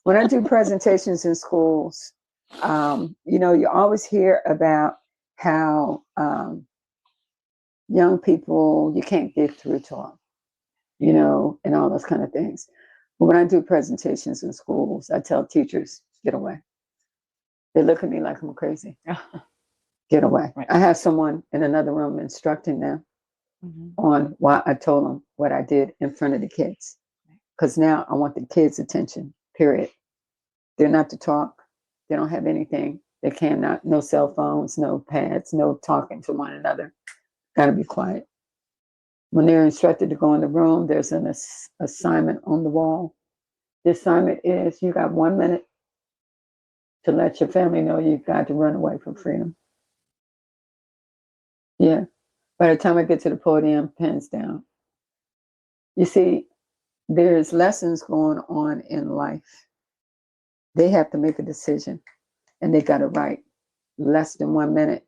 When I do presentations in schools, you always hear about how young people, you can't get through to them, and all those kind of things. But when I do presentations in schools, I tell teachers, get away. They look at me like I'm crazy. Get away. Right. I have someone in another room instructing them on why I told them what I did in front of the kids. Because now I want the kids' attention, period. They're not to talk. They don't have anything. They cannot, no cell phones, no pads, no talking to one another. Got to be quiet. When they're instructed to go in the room, there's an assignment on the wall. The assignment is you got 1 minute to let your family know you've got to run away from freedom. Yeah. By the time I get to the podium, pens down. You see, there's lessons going on in life. They have to make a decision, and they got to write less than 1 minute,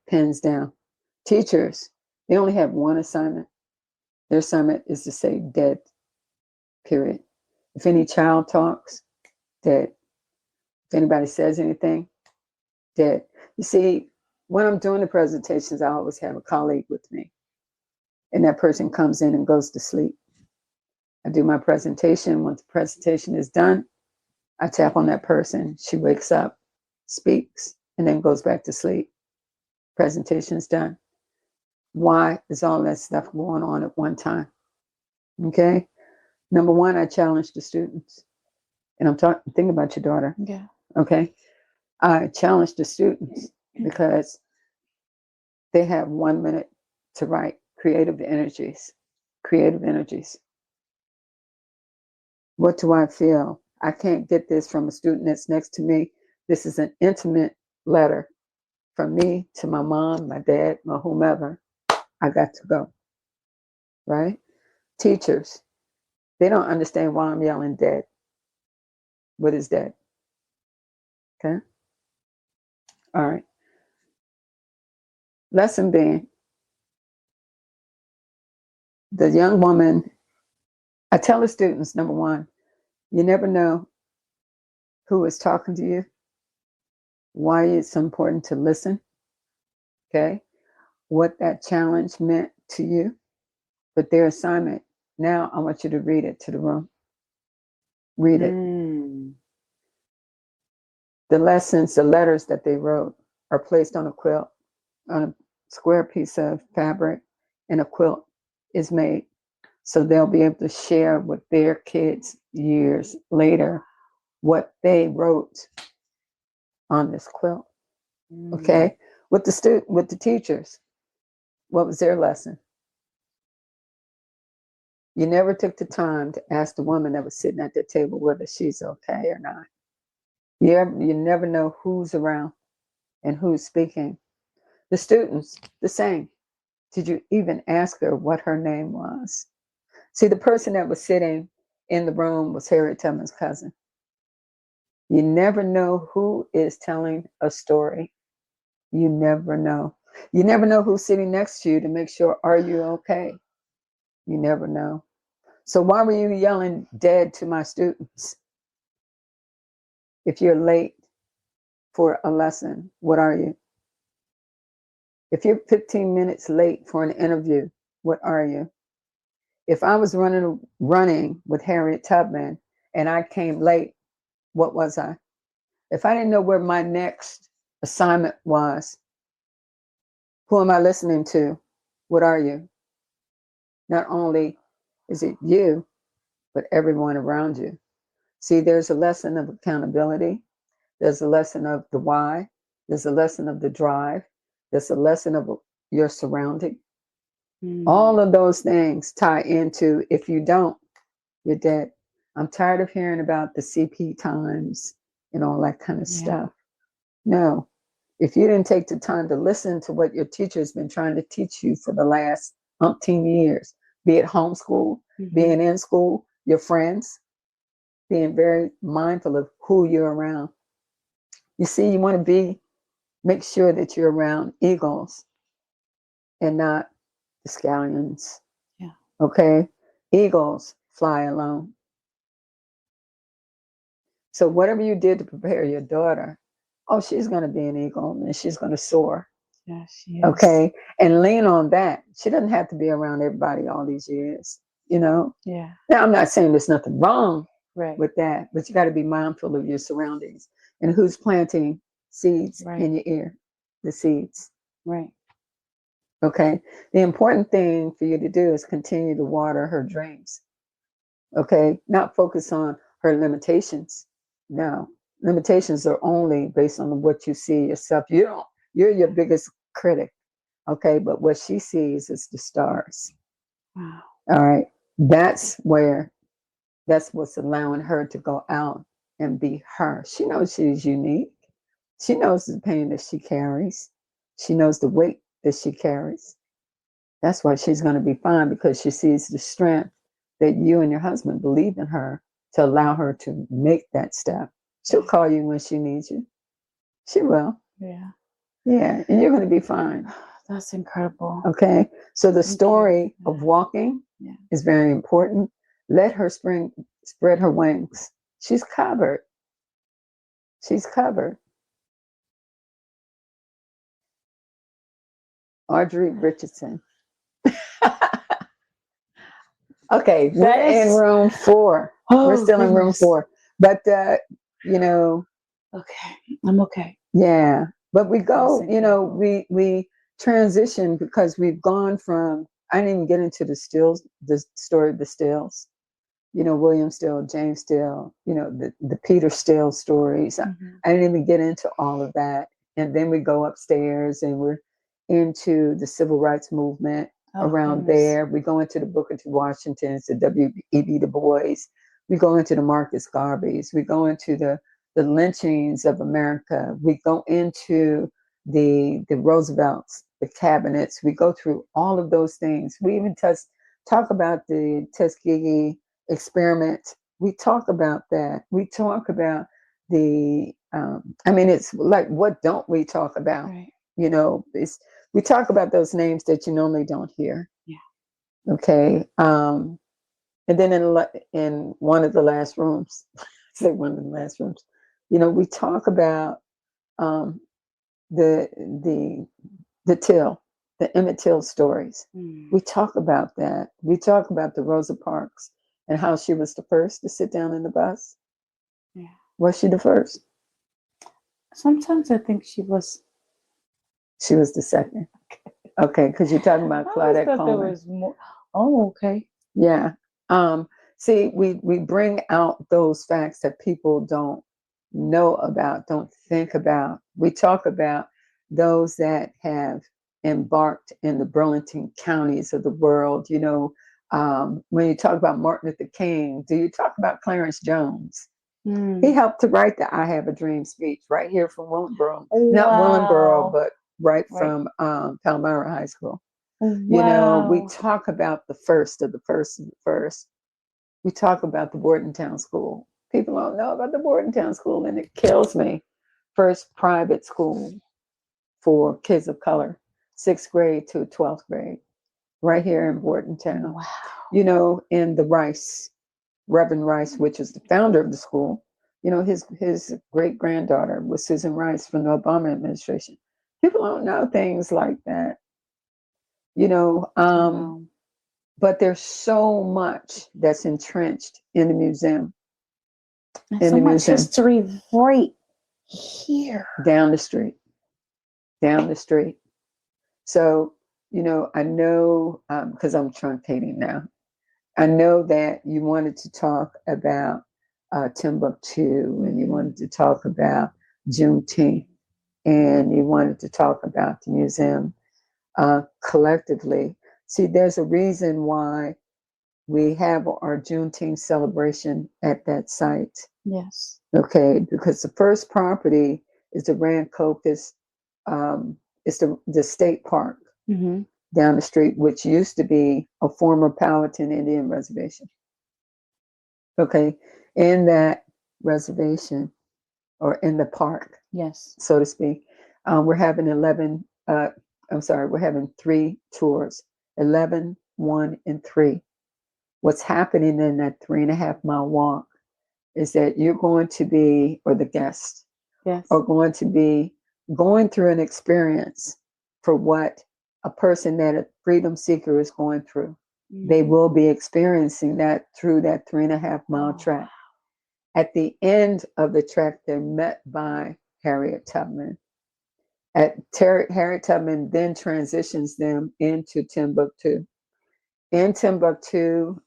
pens down. Teachers, they only have one assignment. Their assignment is to say dead, period. If any child talks, dead. If anybody says anything, dead. You see, when I'm doing the presentations, I always have a colleague with me. And that person comes in and goes to sleep. I do my presentation. Once the presentation is done, I tap on that person. She wakes up, speaks, and then goes back to sleep. Presentation's done. Why is all that stuff going on at one time? Okay. Number one, I challenge the students. And I'm thinking about your daughter. Yeah. Okay. I challenge the students because they have 1 minute to write creative energies. What do I feel? I can't get this from a student that's next to me. This is an intimate letter from me to my mom, my dad, or whomever, I got to go. Right? Teachers, they don't understand why I'm yelling dead. What is dead? Okay? All right. Lesson being, the young woman, I tell the students, number one, you never know who is talking to you, why it's important to listen, okay? What that challenge meant to you, but their assignment, now I want you to read it to the room. Read it. The lessons, the letters that they wrote are placed on a quilt, on a square piece of fabric, and a quilt is made. So they'll be able to share with their kids years later what they wrote on this quilt. Okay? With the teachers, what was their lesson? You never took the time to ask the woman that was sitting at the table whether she's okay or not. You never know who's around and who's speaking. The students, the same. Did you even ask her what her name was? See, the person that was sitting in the room was Harriet Tubman's cousin. You never know who is telling a story. You never know. You never know who's sitting next to you to make sure, are you okay? You never know. So why were you yelling dead to my students? If you're late for a lesson, what are you? If you're 15 minutes late for an interview, what are you? If I was running with Harriet Tubman and I came late, what was I? If I didn't know where my next assignment was, who am I listening to? What are you? Not only is it you, but everyone around you. See, there's a lesson of accountability. There's a lesson of the why. There's a lesson of the drive. There's a lesson of your surrounding. All of those things tie into, if you don't, you're dead. I'm tired of hearing about the CP times and all that kind of stuff. No, if you didn't take the time to listen to what your teacher's been trying to teach you for the last umpteen years, be it homeschool, being in school, your friends, being very mindful of who you're around. You see, you want to make sure that you're around eagles and not the scallions. Yeah. Okay? Eagles fly alone. So whatever you did to prepare your daughter, oh, she's going to be an eagle and she's going to soar. Yeah, she is. Okay? And lean on that. She doesn't have to be around everybody all these years, you know? Yeah. Now, I'm not saying there's nothing wrong Right. with that, but you got to be mindful of your surroundings and who's planting seeds in your ear, the seeds. Right. Okay. The important thing for you to do is continue to water her dreams. Okay. Not focus on her limitations. No, limitations are only based on what you see yourself. You're your biggest critic. Okay. But what she sees is the stars. Wow. All right. That's what's allowing her to go out and be her. She knows she's unique. She knows the pain that she carries. She knows the weight that she carries. That's why she's going to be fine, because she sees the strength that you and your husband believe in her to allow her to make that step. She'll call you when she needs you. She will. Yeah. Yeah. And you're going to be fine. That's incredible. Okay. So the story of walking is very important. Let her spread her wings. She's covered. She's covered. Audrey Richardson. Okay, we're in room 4. We're still in room 4. But, you know. Okay, I'm okay. Yeah. But we go, you know, we transition because we've gone from, I didn't even get into the story of the Stills. You know, William Still, James Still, you know, the Peter Still stories. I didn't even get into all of that. And then we go upstairs and we're into the civil rights movement around there. We go into the Booker T. Washingtons, the W.E.B. Du Bois. We go into the Marcus Garveys. We go into the lynchings of America. We go into the Roosevelts, the cabinets. We go through all of those things. We even talk about the Tuskegee experiment. We talk about that. We talk about it's like, what don't we talk about? Right. We talk about those names that you normally don't hear. Yeah. Okay. And then in one of the last rooms, say one of the last rooms, we talk about the Emmett Till stories. We talk about that. We talk about the Rosa Parks and how she was the first to sit down in the bus. Yeah. Was she the first? Sometimes I think she was. She was the second. Okay, because you're talking about Claudette Coleman. There was more. Oh, okay. Yeah. See, we bring out those facts that people don't know about, don't think about. We talk about those that have embarked in the Burlington counties of the world. When you talk about Martin Luther King, do you talk about Clarence Jones? He helped to write the I Have a Dream speech right here from Willingboro. Not Willingboro, but right from Palmyra High School. Wow. We talk about the first of the first of the first. We talk about the Bordentown School. People don't know about the Bordentown School, and it kills me. First private school for kids of color, 6th grade to 12th grade, right here in Bordentown. Wow. In the Rice, Reverend Rice, which is the founder of the school, his great-granddaughter was Susan Rice from the Obama administration. People don't know things like that. But there's so much that's entrenched in the museum. And so much history right here. Down the street. So, I know, because I'm truncating now, I know that you wanted to talk about Timbuktu, and you wanted to talk about Juneteenth, and you wanted to talk about the museum collectively. See, there's a reason why we have our Juneteenth celebration at that site. Yes. Okay, because the first property is the Rancocas, it's the state park down the street, which used to be a former Powhatan Indian reservation. Okay, in that reservation, or in the park, yes, so to speak, we're having we're having 3 tours, 11, 1, and 3. What's happening in that 3.5-mile walk is that you're going to be, or the guests are going to be going through an experience for what a person that a freedom seeker is going through. They will be experiencing that through that 3.5-mile trek. At the end of the trek, they're met by Harriet Tubman. Harriet Tubman then transitions them into Timbuktu. In Timbuktu,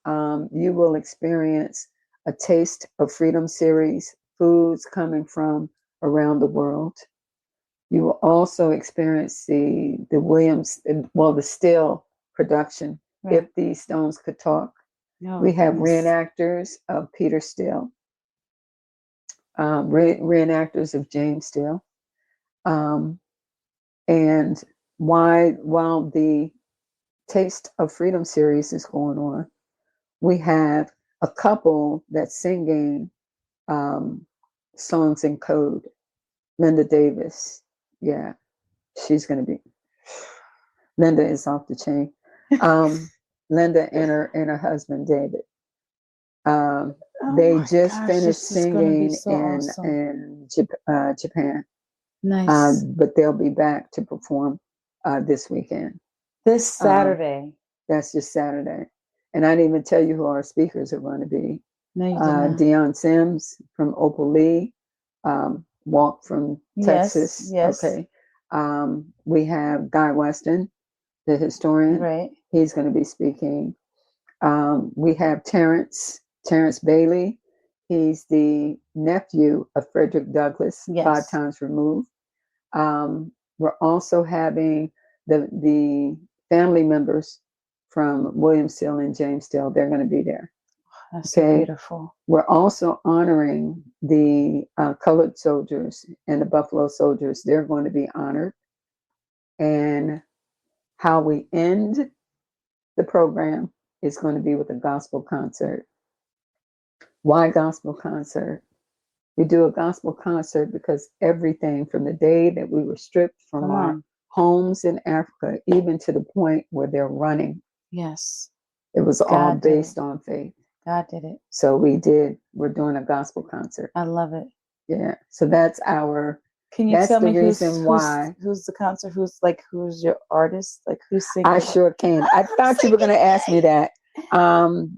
you will experience a Taste of Freedom series, foods coming from around the world. You will also experience the still production, If These Stones Could Talk. We have reenactors of Peter Steele, reenactors of James Steele. And while the Taste of Freedom series is going on, we have a couple that's singing songs in code. Linda Davis, Linda is off the chain. Linda and her husband David. They just finished singing in Japan. Nice. But they'll be back to perform this weekend. This Saturday. That's just Saturday. And I didn't even tell you who our speakers are going to be. No, you didn't. Deion Sims from Opal Lee, Walk from Texas. Yes. Okay. We have Guy Weston, the historian. Right. He's going to be speaking. We have Terrence Bailey. He's the nephew of Frederick Douglass, 5 times removed. We're also having the family members from William Steele and James Steele. They're going to be there. That's so beautiful. We're also honoring the colored soldiers and the Buffalo Soldiers. They're going to be honored. And how we end the program is going to be with a gospel concert. Why gospel concert? We do a gospel concert because everything from the day that we were stripped from our homes in Africa, even to the point where they're running. Yes. It was all based on faith. God did it. So we're doing a gospel concert. I love it. Yeah. So that's Can you tell me who's the concert? Who's your artist? Like who's singing? I sure can. I thought you were going to ask me that.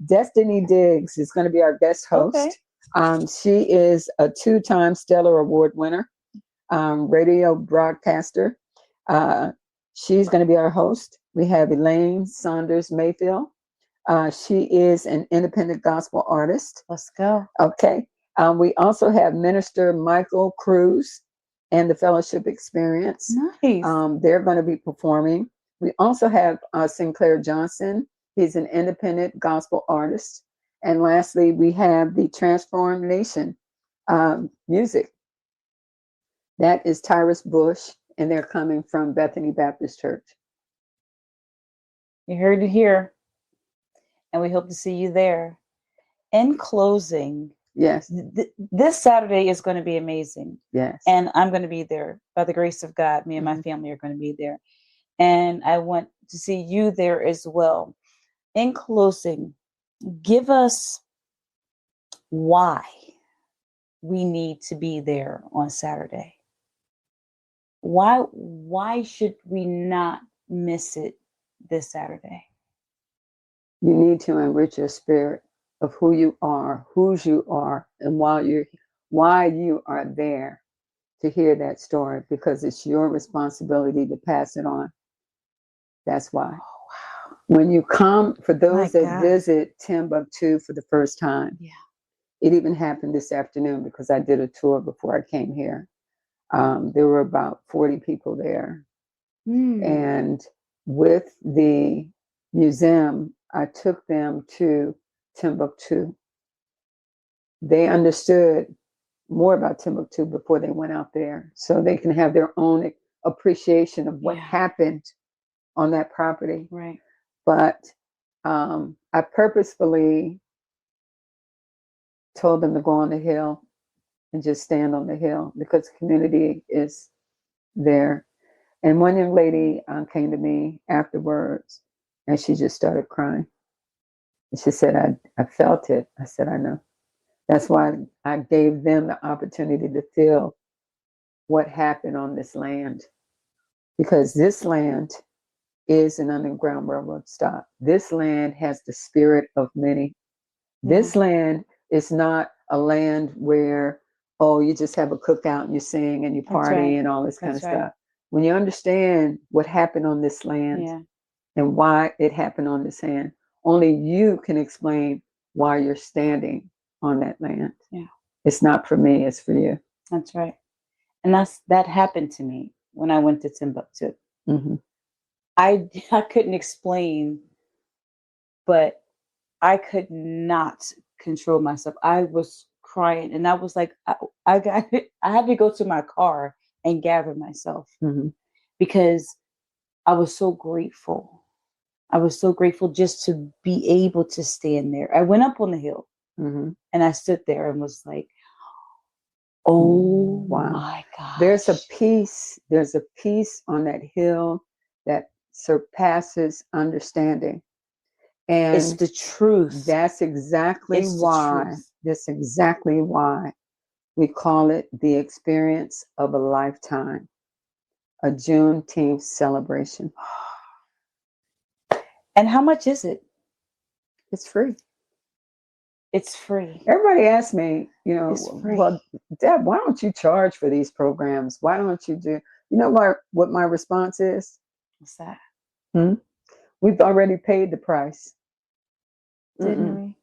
Destiny Diggs is going to be our guest host. Okay. She is a 2-time Stellar Award winner, radio broadcaster. She's going to be our host. We have Elaine Saunders Mayfield. She is an independent gospel artist. Let's go. Okay. We also have Minister Michael Cruz and the Fellowship Experience. Nice. They're going to be performing. We also have Sinclair Johnson. He's an independent gospel artist. And lastly, we have the Transform Nation music. That is Tyrus Bush, and they're coming from Bethany Baptist Church. You heard it here. And we hope to see you there. In closing, yes, this Saturday is going to be amazing. Yes. And I'm going to be there. By the grace of God, me and my family are going to be there. And I want to see you there as well. In closing, give us why we need to be there on Saturday. Why should we not miss it this Saturday? You need to enrich your spirit of who you are, whose you are, and why you are there to hear that story, because it's your responsibility to pass it on. That's why. Oh, wow. When you come, for those that visit Timbuktu for the first time, it even happened this afternoon because I did a tour before I came here. There were about 40 people there. And with the museum, I took them to Timbuktu. They understood more about Timbuktu before they went out there, so they can have their own appreciation of what happened on that property. Right. But I purposefully told them to go on the hill and just stand on the hill because the community is there. And one young lady came to me afterwards, and she just started crying. And she said, I felt it. I said, I know. That's why I gave them the opportunity to feel what happened on this land. Because this land is an Underground Railroad stop. This land has the spirit of many. This land is not a land where, you just have a cookout and you sing and you party and all this kind of stuff. When you understand what happened on this land and why it happened on this land, only you can explain why you're standing on that land. Yeah. It's not for me, it's for you. That's right. And that happened to me when I went to Timbuktu. Mm-hmm. I couldn't explain, but I could not control myself. I was crying, and I was like, I had to go to my car and gather myself because I was so grateful. I was so grateful just to be able to stand there. I went up on the hill and I stood there and was like, oh my God. There's a peace on that hill that surpasses understanding. And it's the truth. That's exactly why we call it the experience of a lifetime, a Juneteenth celebration. And how much is it? It's free. It's free. Everybody asks me, well, Deb, why don't you charge for these programs? Why don't you do, what my response is? What's that? We've already paid the price. Didn't we?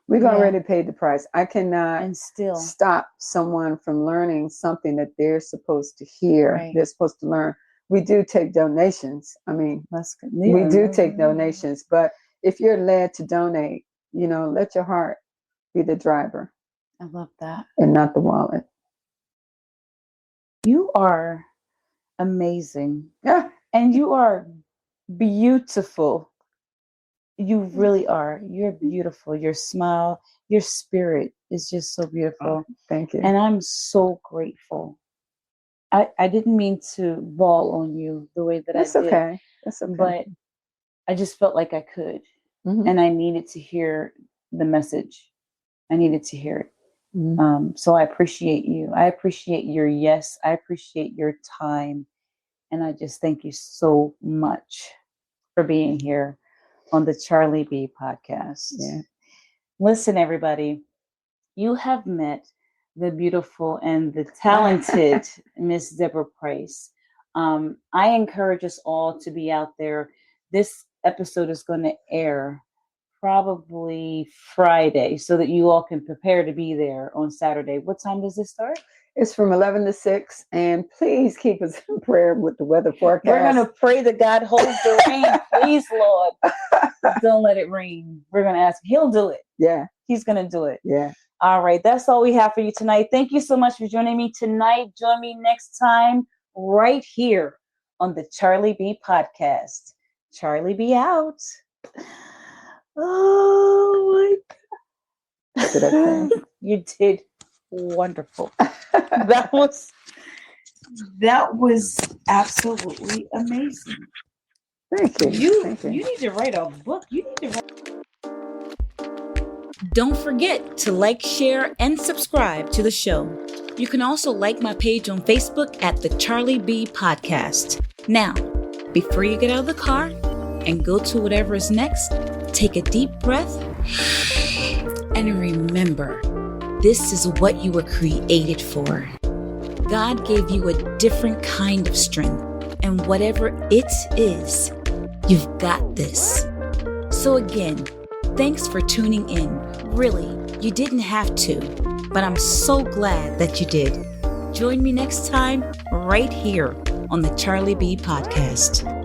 We've already paid the price. I cannot and still stop someone from learning something that they're supposed to hear. Right. They're supposed to learn. We do take donations. I mean, we do take donations. But if you're led to donate, let your heart be the driver. I love that. And not the wallet. You are amazing. Yeah. And you are beautiful. You really are. You're beautiful. Your smile, your spirit is just so beautiful. Oh, thank you. And I'm so grateful. I didn't mean to bawl on you the way that That's I did. okay. That's okay. But I just felt like I could. Mhm. And I needed to hear the message. I needed to hear it. Mhm. So I appreciate you. I appreciate your yes. I appreciate your time. And I just thank you so much for being here on the CharlieB Podcast. Yeah. Listen, everybody, you have met the beautiful and the talented Miss Deborah Price. I encourage us all to be out there. This episode is going to air probably Friday so that you all can prepare to be there on Saturday. What time does this start? It's from 11 to 6. And please keep us in prayer with the weather forecast. We're going to pray that God holds the rain. Please, Lord, don't let it rain. We're going to ask. He'll do it. Yeah. He's going to do it. Yeah. All right. That's all we have for you tonight. Thank you so much for joining me tonight. Join me next time right here on the CharlieB Podcast. CharlieB out. Oh my God. Did I say? You did wonderful. That was absolutely amazing. Thank you. Thank You need to write a book. Don't forget to like, share, and subscribe to the show. You can also like my page on Facebook at the CharlieB Podcast. Now, before you get out of the car and go to whatever is next, take a deep breath and remember, this is what you were created for. God gave you a different kind of strength, and whatever it is, you've got this. So again, thanks for tuning in. Really, you didn't have to, but I'm so glad that you did. Join me next time right here on the CharlieB Podcast.